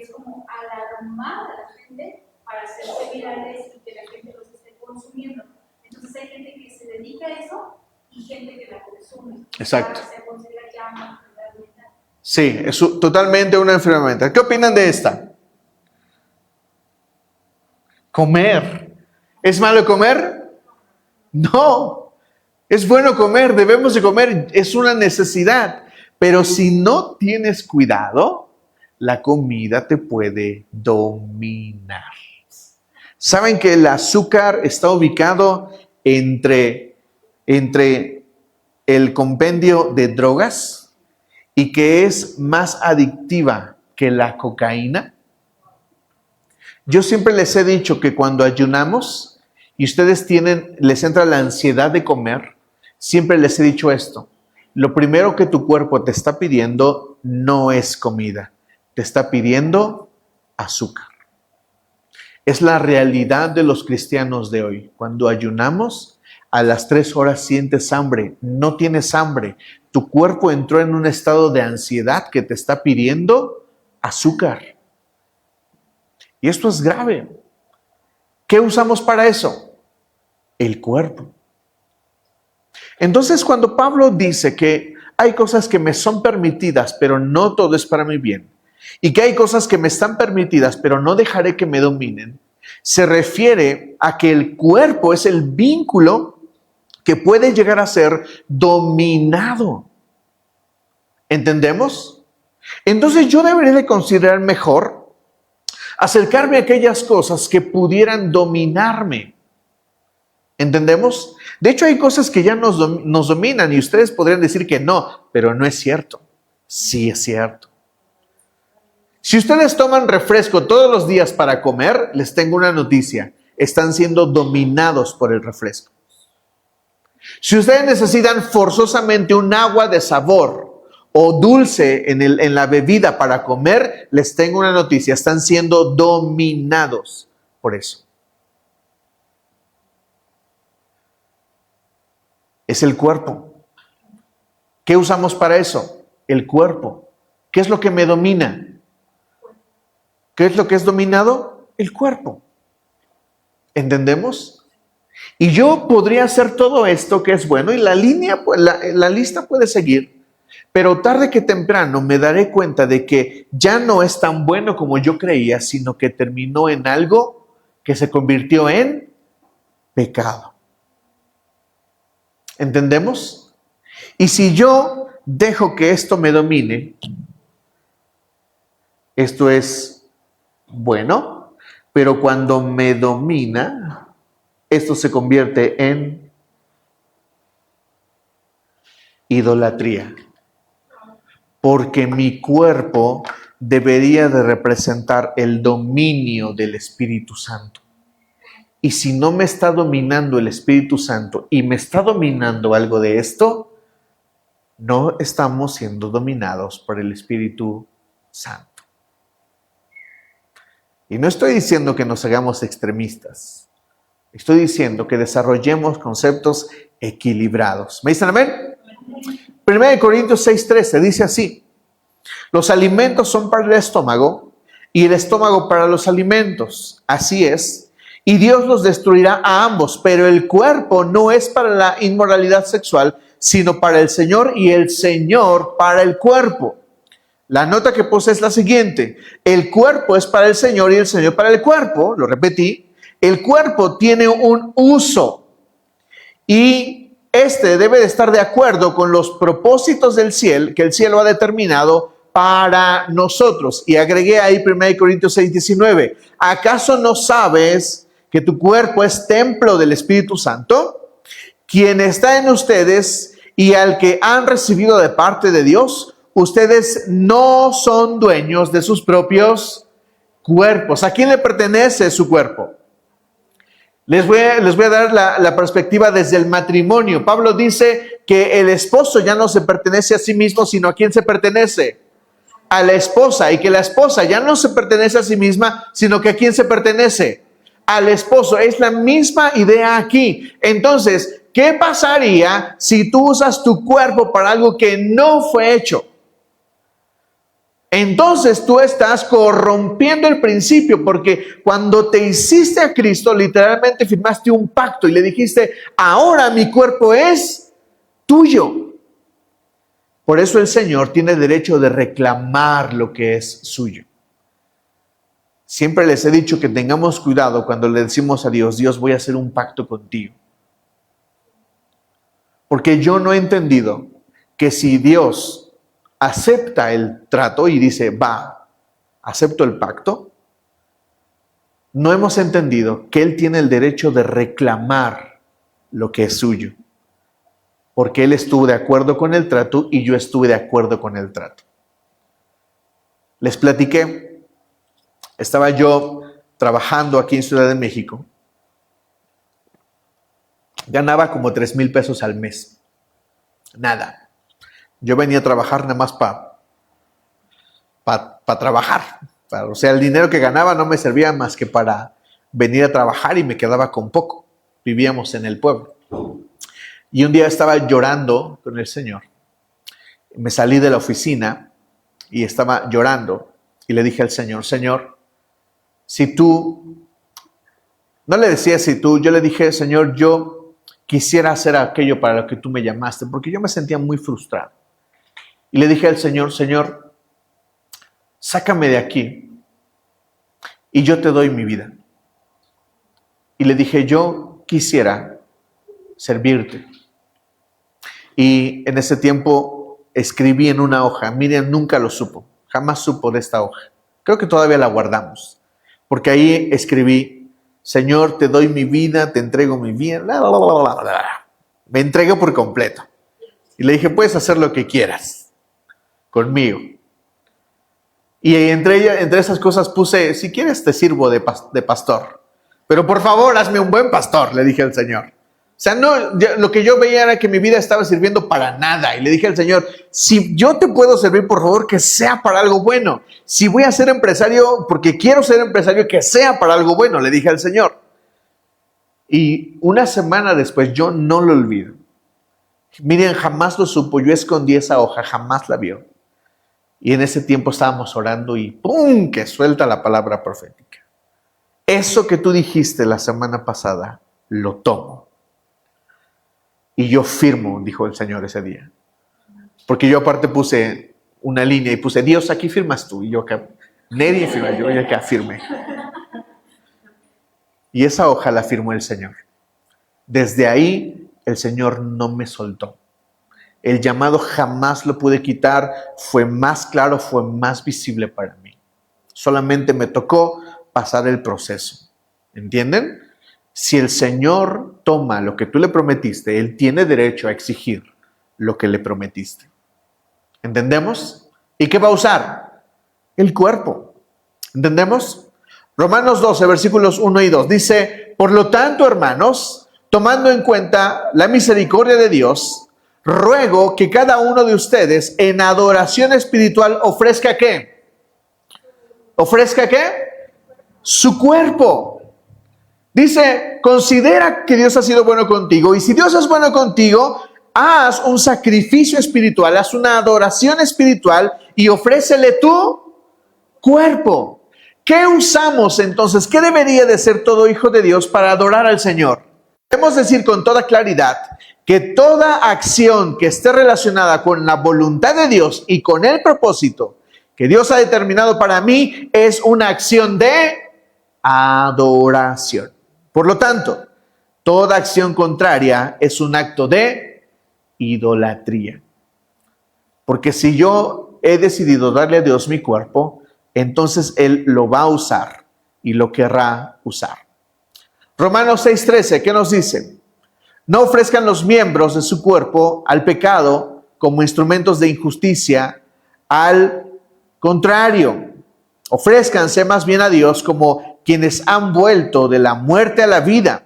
es como alarmar a la gente para hacerse virales y que la gente los esté consumiendo. Entonces hay gente que se dedica a eso y gente que la consume. Exacto. Se considera ya una enfermedad mental. Sí, es totalmente una enfermedad mental. ¿Qué opinan de esta? Comer. ¿Es malo comer? No. Es bueno comer, debemos de comer, es una necesidad. Pero si no tienes cuidado, la comida te puede dominar. ¿Saben que el azúcar está ubicado entre el compendio de drogas y que es más adictiva que la cocaína? Yo siempre les he dicho que cuando ayunamos y ustedes les entra la ansiedad de comer, siempre les he dicho esto. Lo primero que tu cuerpo te está pidiendo no es comida, te está pidiendo azúcar. Es la realidad de los cristianos de hoy. Cuando ayunamos, a las 3 horas sientes hambre, no tienes hambre. Tu cuerpo entró en un estado de ansiedad que te está pidiendo azúcar. Y esto es grave. ¿Qué usamos para eso? El cuerpo. Entonces, cuando Pablo dice que hay cosas que me son permitidas, pero no todo es para mi bien, y que hay cosas que me están permitidas, pero no dejaré que me dominen, se refiere a que el cuerpo es el vínculo que puede llegar a ser dominado. ¿Entendemos? Entonces yo debería de considerar mejor acercarme a aquellas cosas que pudieran dominarme. ¿Entendemos? De hecho, hay cosas que ya nos dominan y ustedes podrían decir que no, pero no es cierto. Sí es cierto. Si ustedes toman refresco todos los días para comer, les tengo una noticia. Están siendo dominados por el refresco. Si ustedes necesitan forzosamente un agua de sabor o dulce en la bebida para comer, les tengo una noticia. Están siendo dominados por eso. Es el cuerpo. ¿Qué usamos para eso? El cuerpo. ¿Qué es lo que me domina? ¿Qué es lo que es dominado? El cuerpo. ¿Entendemos? Y yo podría hacer todo esto que es bueno y la lista puede seguir, pero tarde que temprano me daré cuenta de que ya no es tan bueno como yo creía, sino que terminó en algo que se convirtió en pecado. ¿Entendemos? Y si yo dejo que esto me domine, esto es bueno, pero cuando me domina, esto se convierte en idolatría. Porque mi cuerpo debería de representar el dominio del Espíritu Santo. Y si no me está dominando el Espíritu Santo y me está dominando algo de esto, no estamos siendo dominados por el Espíritu Santo. Y no estoy diciendo que nos hagamos extremistas. Estoy diciendo que desarrollemos conceptos equilibrados. ¿Me dicen amén? 1 Corintios 6:13 dice así: los alimentos son para el estómago y el estómago para los alimentos. Así es. Y Dios los destruirá a ambos, pero el cuerpo no es para la inmoralidad sexual, sino para el Señor y el Señor para el cuerpo. La nota que puse es la siguiente: el cuerpo es para el Señor y el Señor para el cuerpo. Lo repetí. El cuerpo tiene un uso y este debe de estar de acuerdo con los propósitos del cielo, que el cielo ha determinado para nosotros. Y agregué ahí 1 Corintios 6:19. ¿Acaso no sabes que tu cuerpo es templo del Espíritu Santo, quien está en ustedes y al que han recibido de parte de Dios? Ustedes no son dueños de sus propios cuerpos. ¿A quién le pertenece su cuerpo? Les voy a dar la perspectiva desde el matrimonio. Pablo dice que el esposo ya no se pertenece a sí mismo, sino a quién se pertenece. A la esposa. Y que la esposa ya no se pertenece a sí misma, sino que a quién se pertenece. Al esposo. Es la misma idea aquí. Entonces, ¿qué pasaría si tú usas tu cuerpo para algo que no fue hecho? Entonces tú estás corrompiendo el principio, porque cuando te hiciste a Cristo, literalmente firmaste un pacto y le dijiste: ahora mi cuerpo es tuyo. Por eso el Señor tiene derecho de reclamar lo que es suyo. Siempre les he dicho que tengamos cuidado cuando le decimos a Dios: Dios, voy a hacer un pacto contigo. Porque yo no he entendido que si Dios acepta el trato y dice: va, acepto el pacto, no hemos entendido que Él tiene el derecho de reclamar lo que es suyo. Porque Él estuvo de acuerdo con el trato y yo estuve de acuerdo con el trato. Les platiqué, estaba yo trabajando aquí en Ciudad de México, ganaba como 3,000 pesos al mes. Nada. Yo venía a trabajar nada más para trabajar. O sea, el dinero que ganaba no me servía más que para venir a trabajar y me quedaba con poco. Vivíamos en el pueblo. Y un día estaba llorando con el Señor. Me salí de la oficina y estaba llorando. Y le dije al Señor: Señor, si tú... No le decía si tú, yo le dije: Señor, yo quisiera hacer aquello para lo que tú me llamaste, porque yo me sentía muy frustrado. Y le dije al Señor: Señor, sácame de aquí y yo te doy mi vida. Y le dije: yo quisiera servirte. Y en ese tiempo escribí en una hoja. Miriam nunca lo supo, jamás supo de esta hoja. Creo que todavía la guardamos, porque ahí escribí: Señor, te doy mi vida, te entrego mi vida. Me entregué por completo. Y le dije: puedes hacer lo que quieras conmigo. Y entre esas cosas puse, si quieres te sirvo de pastor. Pero por favor, hazme un buen pastor, le dije al Señor. O sea, no, lo que yo veía era que mi vida estaba sirviendo para nada. Y le dije al Señor, si yo te puedo servir, por favor, que sea para algo bueno. Si voy a ser empresario, porque quiero ser empresario, que sea para algo bueno, le dije al Señor. Y una semana después, yo no lo olvido. Miriam jamás lo supo, yo escondí esa hoja, jamás la vio. Y en ese tiempo estábamos orando y ¡pum!, que suelta la palabra profética. Eso que tú dijiste la semana pasada, lo tomo. Y yo firmo, dijo el Señor ese día. Porque yo aparte puse una línea y puse, Dios, aquí firmas tú. Y yo acá, nadie firma, yo acá firmé. Y esa hoja la firmó el Señor. Desde ahí, el Señor no me soltó. El llamado jamás lo pude quitar, fue más claro, fue más visible para mí. Solamente me tocó pasar el proceso. ¿Entienden? Si el Señor toma lo que tú le prometiste, Él tiene derecho a exigir lo que le prometiste. ¿Entendemos? ¿Y qué va a usar? El cuerpo. ¿Entendemos? Romanos 12, versículos 1 y 2 dice, por lo tanto, hermanos, tomando en cuenta la misericordia de Dios, ruego que cada uno de ustedes en adoración espiritual ofrezca ¿qué? ¿Ofrezca qué? Su cuerpo. Dice, considera que Dios ha sido bueno contigo y si Dios es bueno contigo, haz un sacrificio espiritual, haz una adoración espiritual y ofrécele tu cuerpo. ¿Qué usamos entonces? ¿Qué debería de ser todo hijo de Dios para adorar al Señor? Podemos decir con toda claridad que toda acción que esté relacionada con la voluntad de Dios y con el propósito que Dios ha determinado para mí es una acción de adoración. Por lo tanto, toda acción contraria es un acto de idolatría. Porque si yo he decidido darle a Dios mi cuerpo, entonces Él lo va a usar y lo querrá usar. Romanos 6:13, ¿qué nos dice? No ofrezcan los miembros de su cuerpo al pecado como instrumentos de injusticia, al contrario, ofrézcanse más bien a Dios como quienes han vuelto de la muerte a la vida,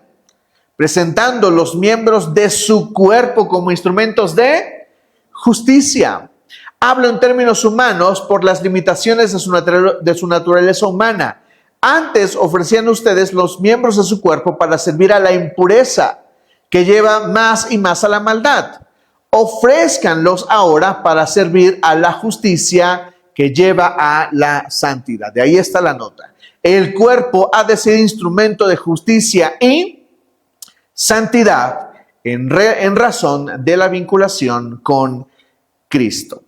presentando los miembros de su cuerpo como instrumentos de justicia. Hablo en términos humanos por las limitaciones de su naturaleza humana. Antes ofrecían ustedes los miembros de su cuerpo para servir a la impureza, que lleva más y más a la maldad. Ofrézcanlos ahora para servir a la justicia, que lleva a la santidad. De ahí está la nota. El cuerpo ha de ser instrumento de justicia y santidad en razón de la vinculación con Cristo.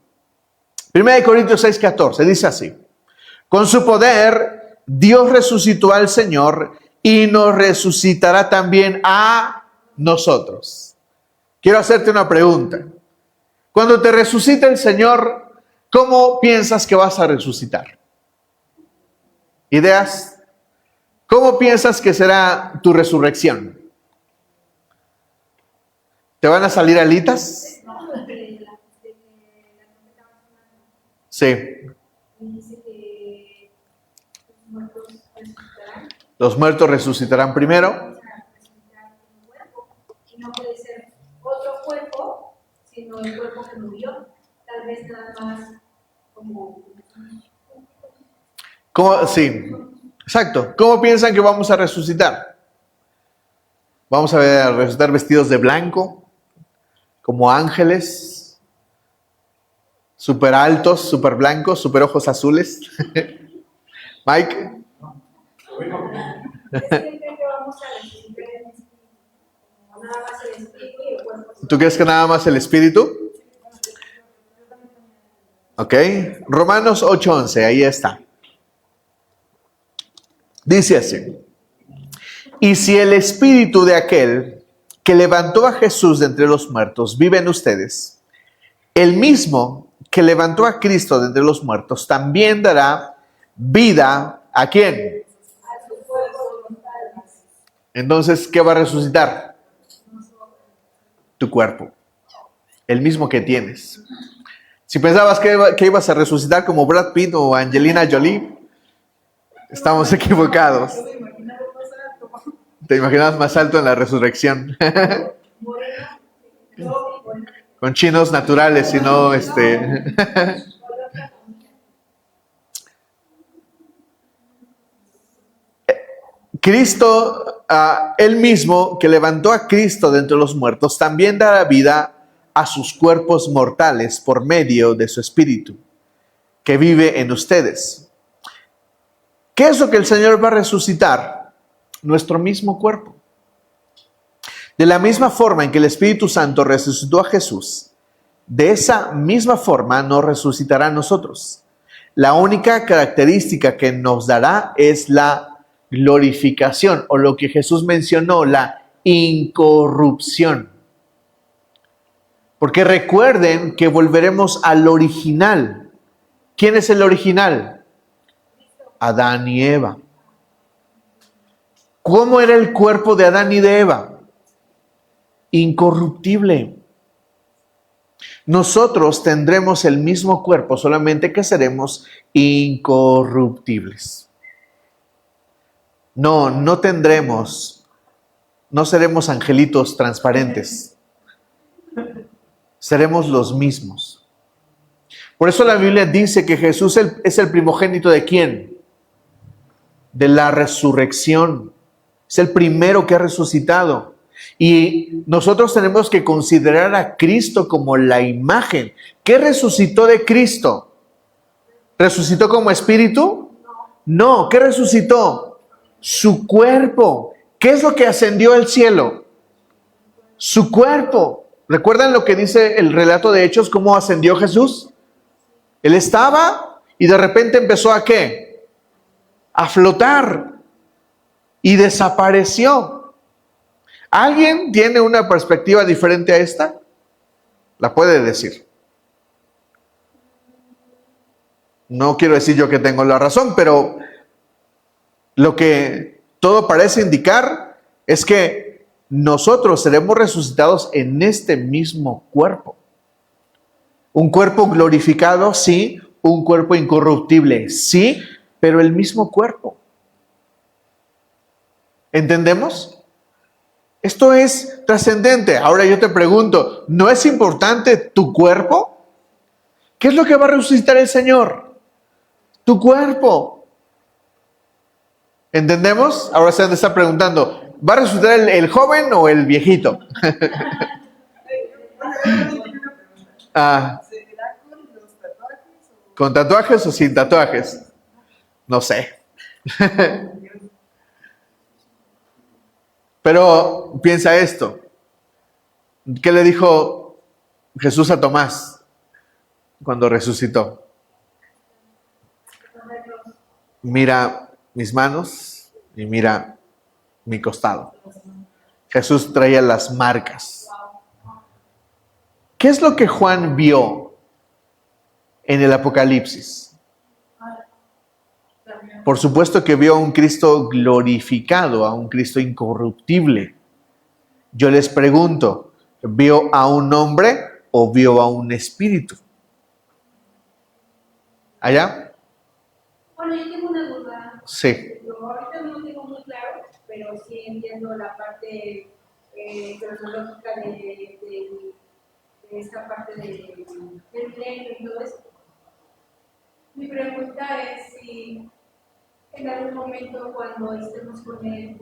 1 Corintios 6:14 dice así: con su poder Dios resucitó al Señor y nos resucitará también a nosotros. Quiero hacerte una pregunta. Cuando te resucita el Señor, ¿cómo piensas que vas a resucitar? ¿Ideas? ¿Cómo piensas que será tu resurrección? ¿Te van a salir alitas? Sí. Los muertos resucitarán primero. Y no puede ser otro cuerpo, sino el cuerpo que murió. Tal vez nada más como... ¿Cómo? Sí, exacto. ¿Cómo piensan que vamos a resucitar? Vamos a resucitar vestidos de blanco, como ángeles, súper altos, súper blancos, súper ojos azules. Mike. Es que vamos a resucitar el espíritu, nada más el espíritu y el cuerpo. ¿Tú crees que nada más el espíritu? Ok. Romanos 8:11, ahí está. Dice así: y si el espíritu de aquel que levantó a Jesús de entre los muertos vive en ustedes, el mismo que levantó a Cristo de entre los muertos también dará vida ¿a quién? Entonces, ¿qué va a resucitar? Tu cuerpo, el mismo que tienes. Si pensabas que ibas a resucitar como Brad Pitt o Angelina Jolie, estamos equivocados. Yo me imaginaba más alto. Te imaginabas más alto en la resurrección. Con chinos naturales y no Cristo, él mismo, que levantó a Cristo de entre los muertos, también dará vida a sus cuerpos mortales por medio de su Espíritu, que vive en ustedes. ¿Qué es lo que el Señor va a resucitar? Nuestro mismo cuerpo. De la misma forma en que el Espíritu Santo resucitó a Jesús, de esa misma forma nos resucitará a nosotros. La única característica que nos dará es la glorificación, o lo que Jesús mencionó, la incorrupción. Porque recuerden que volveremos al original. ¿Quién es el original? Adán y Eva. ¿Cómo era el cuerpo de Adán y de Eva? Incorruptible. Nosotros tendremos el mismo cuerpo, solamente que seremos incorruptibles. No seremos angelitos transparentes. Seremos los mismos. Por eso la Biblia dice que Jesús es el primogénito ¿de quién? De la resurrección. Es el primero que ha resucitado. Y nosotros tenemos que considerar a Cristo como la imagen. ¿Qué resucitó de Cristo? ¿Resucitó como espíritu? No. ¿Qué resucitó? Su cuerpo. ¿Qué es lo que ascendió al cielo? Su cuerpo. ¿Recuerdan lo que dice el relato de Hechos? ¿Cómo ascendió Jesús? Él estaba y de repente empezó ¿a qué? A flotar. Y desapareció. ¿Alguien tiene una perspectiva diferente a esta? La puede decir. No quiero decir yo que tengo la razón, pero lo que todo parece indicar es que nosotros seremos resucitados en este mismo cuerpo. Un cuerpo glorificado, sí. Un cuerpo incorruptible, sí. Pero el mismo cuerpo. ¿Entendemos? Esto es trascendente. Ahora yo te pregunto, ¿no es importante tu cuerpo? ¿Qué es lo que va a resucitar el Señor? Tu cuerpo. ¿Entendemos? Ahora se está preguntando, ¿va a resucitar el joven o el viejito? ¿Seguirá con los tatuajes? ¿Con tatuajes o sin tatuajes? No sé. Pero piensa esto. ¿Qué le dijo Jesús a Tomás cuando resucitó? Mira mis manos y mira mi costado. Jesús traía las marcas. ¿Qué es lo que Juan vio en el Apocalipsis? Por supuesto que vio a un Cristo glorificado, a un Cristo incorruptible. Yo les pregunto, ¿vio a un hombre o vio a un espíritu? ¿Allá? Bueno, yo tengo una duda. Sí. Yo ahorita no lo tengo muy claro, pero sí entiendo la parte cronológica de esta parte del milenio y todo eso. Mi pregunta es si en algún momento cuando estemos con él,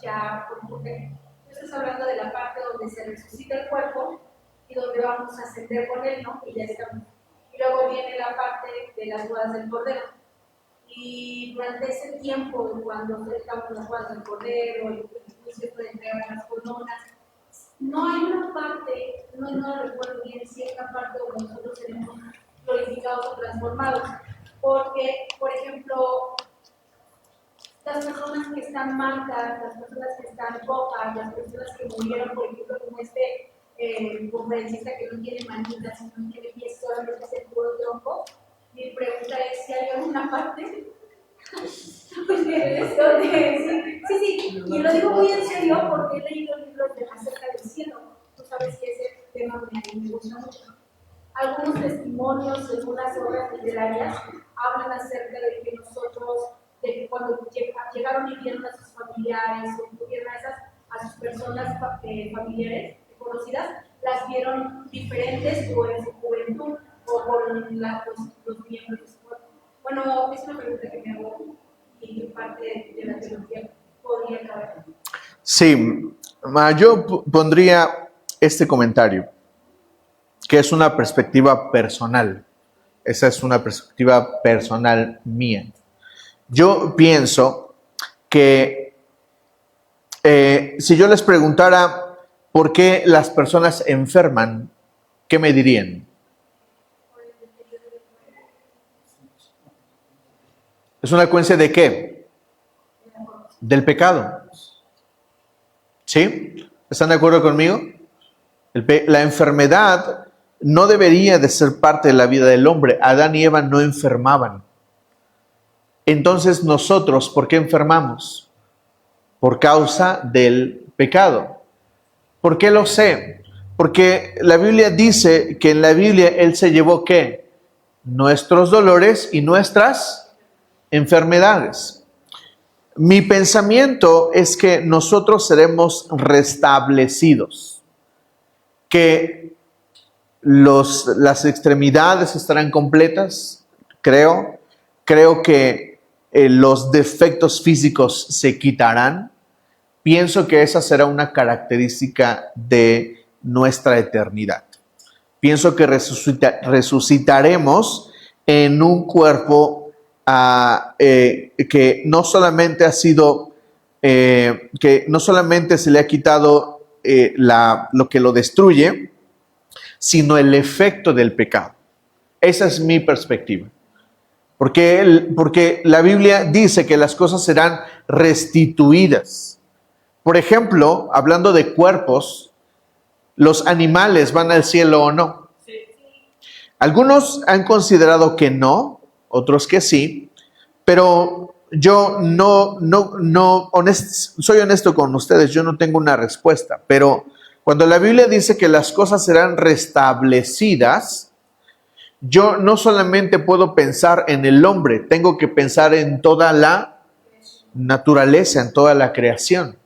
ya, porque estás hablando de la parte donde se resucita el cuerpo y donde vamos a ascender con él, ¿no? Y ya estamos. Y luego viene la parte de las bodas del Cordero. Y durante ese tiempo, cuando estamos en las bodas del Cordero, el juicio de entregar las coronas, no hay una parte, no recuerdo bien si hay una parte donde nosotros seremos glorificados o transformados. Porque, por ejemplo, las personas que están marcas, las personas que están rojas, las personas que murieron, por ejemplo, como conferencista que no tiene manitas, no tiene pies, solamente es el puro tronco. Mi pregunta es si hay alguna parte sí, y lo digo muy en serio porque he leído libros acerca del cielo. Tú sabes que ese tema me gusta mucho. algunos testimonios, algunas obras literarias hablan acerca de que nosotros, de que cuando llegaron y vieron a sus familiares o vieron a sus personas familiares conocidas, las vieron diferentes o en su juventud o con los miembros de su cuerpo. Bueno, es una pregunta que me hago y qué parte de la teología podría caber. Sí, yo pondría este comentario, que es una perspectiva personal. Esa es una perspectiva personal mía. Yo pienso que si yo les preguntara por qué las personas enferman, ¿qué me dirían? ¿Es una consecuencia de qué? Del pecado. ¿Sí? ¿Están de acuerdo conmigo? La enfermedad no debería de ser parte de la vida del hombre. Adán y Eva no enfermaban. Entonces nosotros, ¿por qué enfermamos? Por causa del pecado. ¿Por qué lo sé? Porque la Biblia dice que en la Biblia Él se llevó ¿qué? Nuestros dolores y nuestras enfermedades. Mi pensamiento es que nosotros seremos restablecidos, que las extremidades estarán completas, creo que los defectos físicos se quitarán. Pienso que esa será una característica de nuestra eternidad. Pienso que resucitaremos en un cuerpo que no solamente ha sido, que no solamente se le ha quitado lo que lo destruye, sino el efecto del pecado. Esa es mi perspectiva. Porque la Biblia dice que las cosas serán restituidas. Por ejemplo, hablando de cuerpos, ¿los animales van al cielo o no? Sí. Algunos han considerado que no, otros que sí, pero yo soy honesto con ustedes, yo no tengo una respuesta, pero cuando la Biblia dice que las cosas serán restablecidas, yo no solamente puedo pensar en el hombre, tengo que pensar en toda la naturaleza, en toda la creación.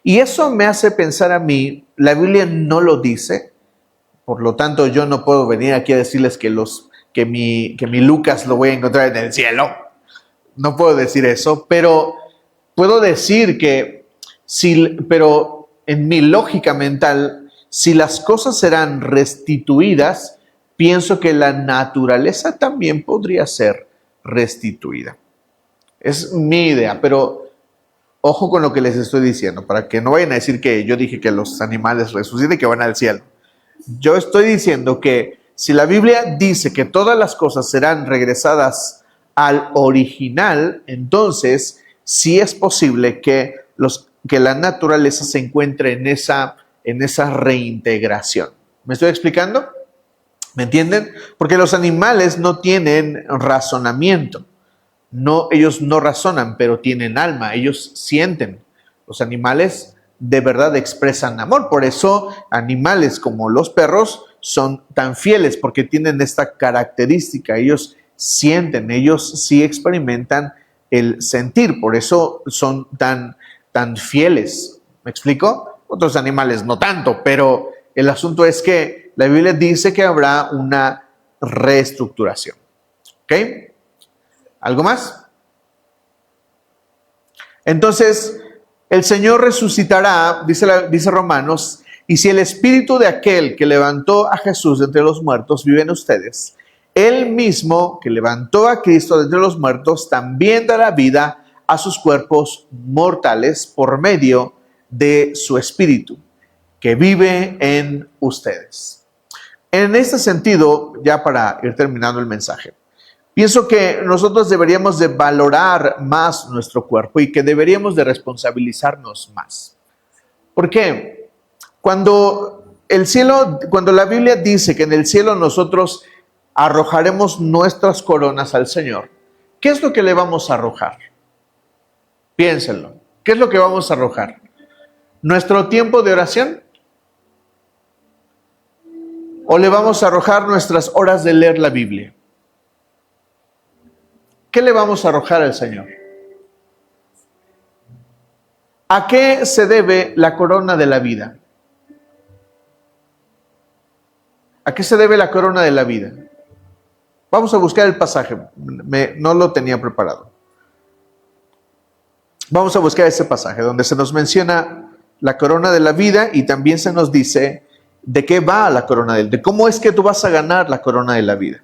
Y eso me hace pensar a mí, la Biblia no lo dice, por lo tanto yo no puedo venir aquí a decirles que mi Lucas lo voy a encontrar en el cielo. No puedo decir eso, pero puedo decir que, pero en mi lógica mental, si las cosas serán restituidas, pienso que la naturaleza también podría ser restituida. Es mi idea, pero ojo con lo que les estoy diciendo, para que no vayan a decir que yo dije que los animales resucitan y que van al cielo. Yo estoy diciendo que si la Biblia dice que todas las cosas serán regresadas al original, entonces sí es posible que la naturaleza se encuentre en esa reintegración. ¿Me estoy explicando? ¿Me entienden? Porque los animales no tienen razonamiento. No, ellos no razonan, pero tienen alma, ellos sienten. Los animales de verdad expresan amor. Por eso animales como los perros son tan fieles, porque tienen esta característica. Ellos sienten, ellos sí experimentan el sentir. Por eso son tan fieles. ¿Me explico? Otros animales no tanto, pero el asunto es que la Biblia dice que habrá una reestructuración. ¿Ok? ¿Algo más? Entonces, el Señor resucitará, dice Romanos, y si el espíritu de aquel que levantó a Jesús de entre los muertos vive en ustedes, él mismo que levantó a Cristo de entre los muertos también dará vida a sus cuerpos mortales por medio de su espíritu que vive en ustedes. En este sentido, ya para ir terminando el mensaje, pienso que nosotros deberíamos de valorar más nuestro cuerpo y que deberíamos de responsabilizarnos más. ¿Por qué? Cuando la Biblia dice que en el cielo nosotros arrojaremos nuestras coronas al Señor, ¿qué es lo que le vamos a arrojar? Piénsenlo. ¿Qué es lo que vamos a arrojar? ¿Nuestro tiempo de oración? ¿O le vamos a arrojar nuestras horas de leer la Biblia? ¿Qué le vamos a arrojar al Señor? ¿A qué se debe la corona de la vida? ¿A qué se debe la corona de la vida? Vamos a buscar el pasaje. No lo tenía preparado. Vamos a buscar ese pasaje donde se nos menciona la corona de la vida y también se nos dice de qué va la corona de cómo es que tú vas a ganar la corona de la vida.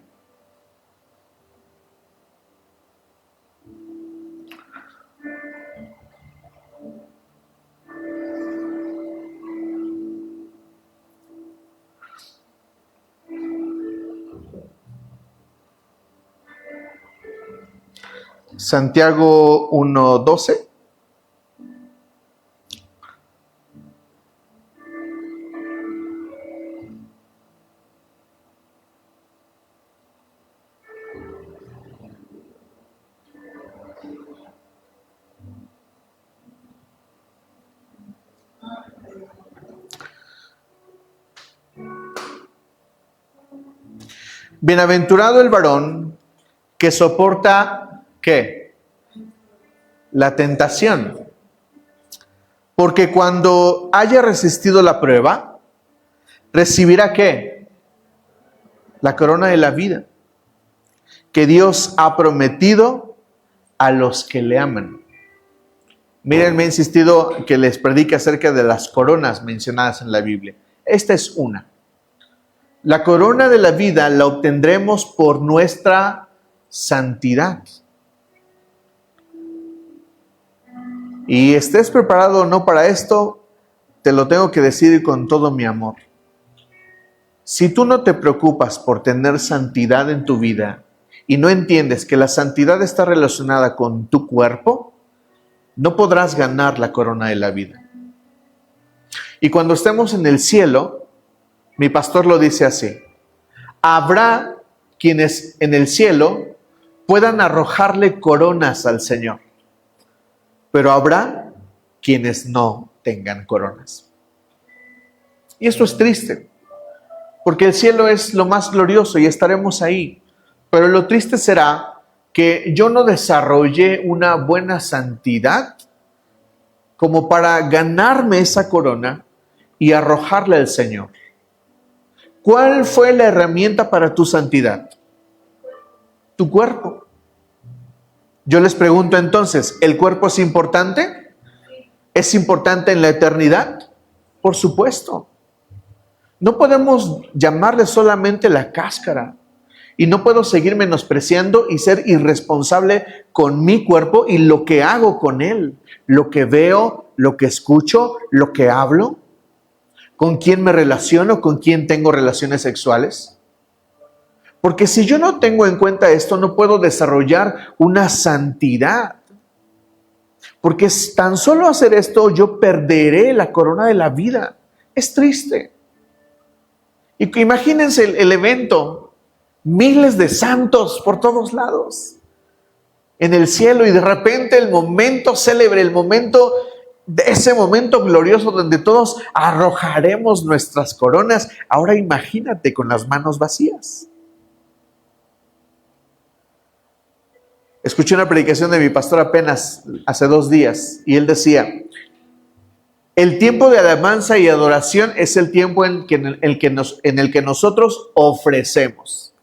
Santiago 1:12. Bienaventurado el varón que soporta, ¿qué? La tentación. Porque cuando haya resistido la prueba, recibirá, ¿qué? La corona de la vida, que Dios ha prometido a los que le aman. Miren, me he insistido que les predique acerca de las coronas mencionadas en la Biblia. Esta es una. La corona de la vida la obtendremos por nuestra santidad. Y estés preparado o no para esto, te lo tengo que decir con todo mi amor. Si tú no te preocupas por tener santidad en tu vida y no entiendes que la santidad está relacionada con tu cuerpo, no podrás ganar la corona de la vida. Y cuando estemos en el cielo, mi pastor lo dice así: habrá quienes en el cielo puedan arrojarle coronas al Señor, pero habrá quienes no tengan coronas. Y esto es triste, porque el cielo es lo más glorioso y estaremos ahí. Pero lo triste será que yo no desarrollé una buena santidad como para ganarme esa corona y arrojarle al Señor. ¿Cuál fue la herramienta para tu santidad? Tu cuerpo. Yo les pregunto entonces, ¿el cuerpo es importante? ¿Es importante en la eternidad? Por supuesto. No podemos llamarle solamente la cáscara. Y no puedo seguir menospreciando y ser irresponsable con mi cuerpo y lo que hago con él. Lo que veo, lo que escucho, lo que hablo. ¿Con quién me relaciono? ¿Con quién tengo relaciones sexuales? Porque si yo no tengo en cuenta esto, no puedo desarrollar una santidad. Porque tan solo hacer esto, yo perderé la corona de la vida. Es triste. Y imagínense el evento, miles de santos por todos lados, en el cielo, y de repente el momento célebre, ese momento glorioso donde todos arrojaremos nuestras coronas. Ahora imagínate con las manos vacías. Escuché una predicación de mi pastor apenas hace 2 días y él decía: el tiempo de alabanza y adoración es el tiempo en el que nosotros ofrecemos.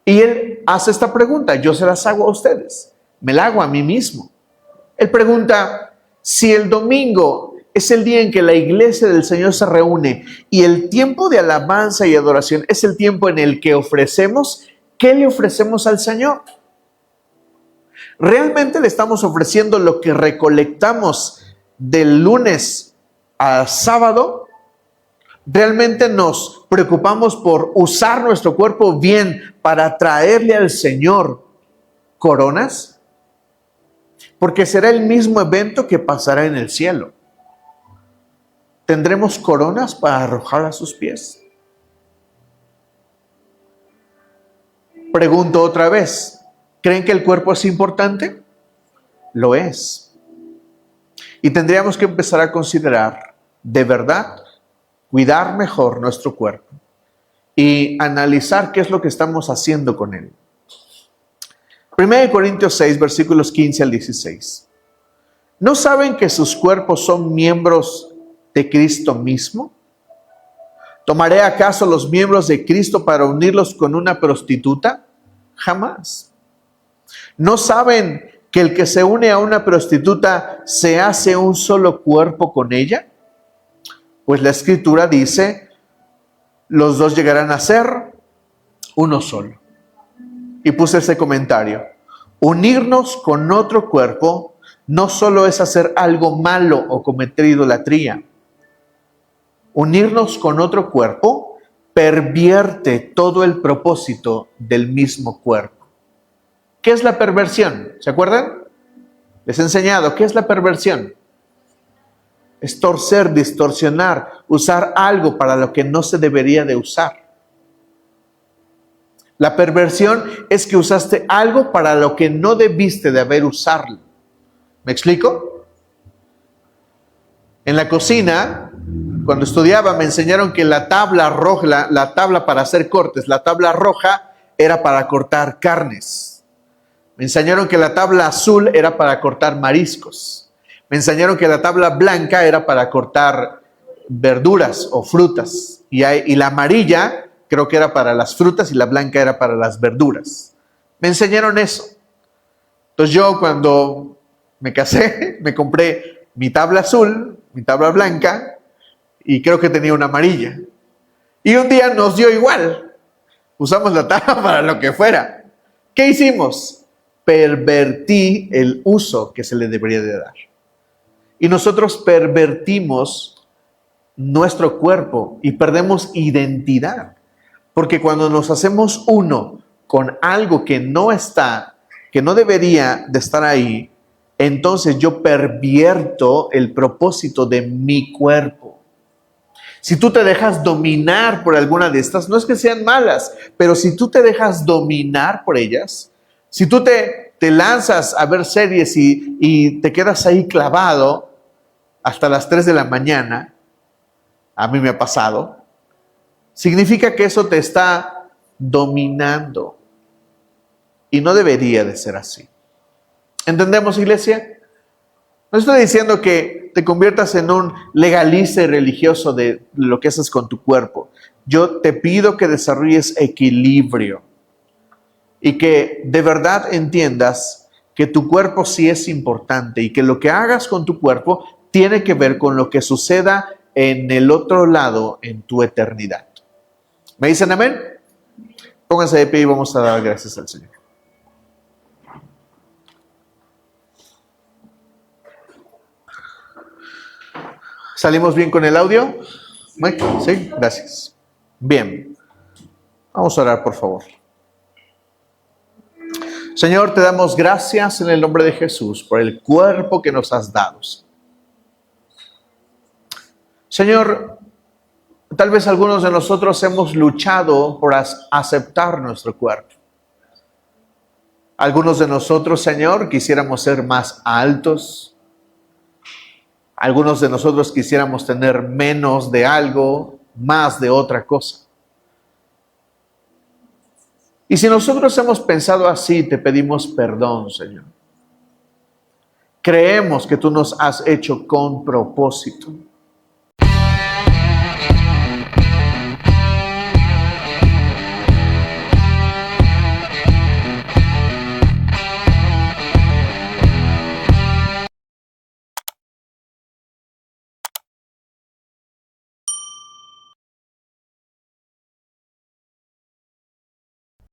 Y él hace esta pregunta, yo se las hago a ustedes, me la hago a mí mismo. Él pregunta: si el domingo es el día en que la iglesia del Señor se reúne y el tiempo de alabanza y adoración es el tiempo en el que ofrecemos, ¿qué le ofrecemos al Señor? ¿Realmente le estamos ofreciendo lo que recolectamos del lunes a sábado? ¿Realmente nos preocupamos por usar nuestro cuerpo bien para traerle al Señor coronas? Porque será el mismo evento que pasará en el cielo. ¿Tendremos coronas para arrojar a sus pies? Pregunto otra vez, ¿creen que el cuerpo es importante? Lo es. Y tendríamos que empezar a considerar, de verdad, cuidar mejor nuestro cuerpo. y analizar qué es lo que estamos haciendo con él. 1 Corintios 6, versículos 15 al 16. ¿No saben que sus cuerpos son miembros de Cristo mismo? ¿Tomaré acaso los miembros de Cristo para unirlos con una prostituta? Jamás. ¿No saben que el que se une a una prostituta se hace un solo cuerpo con ella? Pues la Escritura dice, los dos llegarán a ser uno solo. Y puse ese comentario. Unirnos con otro cuerpo no solo es hacer algo malo o cometer idolatría. Unirnos con otro cuerpo pervierte todo el propósito del mismo cuerpo. ¿Qué es la perversión? ¿Se acuerdan? Les he enseñado, ¿qué es la perversión? Es torcer, distorsionar, usar algo para lo que no se debería de usar. La perversión es que usaste algo para lo que no debiste de haber usarlo. ¿Me explico? En la cocina, cuando estudiaba, me enseñaron que la tabla roja, la tabla para hacer cortes, la tabla roja era para cortar carnes. Me enseñaron que la tabla azul era para cortar mariscos. Me enseñaron que la tabla blanca era para cortar verduras o frutas. Y la amarilla creo que era para las frutas y la blanca era para las verduras. Me enseñaron eso. Entonces yo cuando me casé, me compré mi tabla azul, mi tabla blanca y creo que tenía una amarilla. Y un día nos dio igual. Usamos la tabla para lo que fuera. ¿Qué hicimos? Pervertí el uso que se le debería de dar. Y nosotros pervertimos nuestro cuerpo y perdemos identidad. Porque cuando nos hacemos uno con algo que no está, que no debería de estar ahí, entonces yo pervierto el propósito de mi cuerpo. Si tú te dejas dominar por alguna de estas, no es que sean malas, pero si tú te dejas dominar por ellas, si tú te lanzas a ver series y te quedas ahí clavado hasta las 3 de la mañana, a mí me ha pasado, significa que eso te está dominando. Y no debería de ser así. ¿Entendemos, iglesia? No estoy diciendo que te conviertas en un legalista religioso de lo que haces con tu cuerpo. Yo te pido que desarrolles equilibrio y que de verdad entiendas que tu cuerpo sí es importante y que lo que hagas con tu cuerpo tiene que ver con lo que suceda en el otro lado, en tu eternidad. ¿Me dicen amén? Pónganse de pie y vamos a dar gracias al Señor. ¿Salimos bien con el audio? ¿Sí? Gracias. Bien. Vamos a orar, por favor. Señor, te damos gracias en el nombre de Jesús por el cuerpo que nos has dado. Señor, tal vez algunos de nosotros hemos luchado por aceptar nuestro cuerpo. Algunos de nosotros, Señor, quisiéramos ser más altos. Algunos de nosotros quisiéramos tener menos de algo, más de otra cosa. Y si nosotros hemos pensado así, te pedimos perdón, Señor. Creemos que tú nos has hecho con propósito.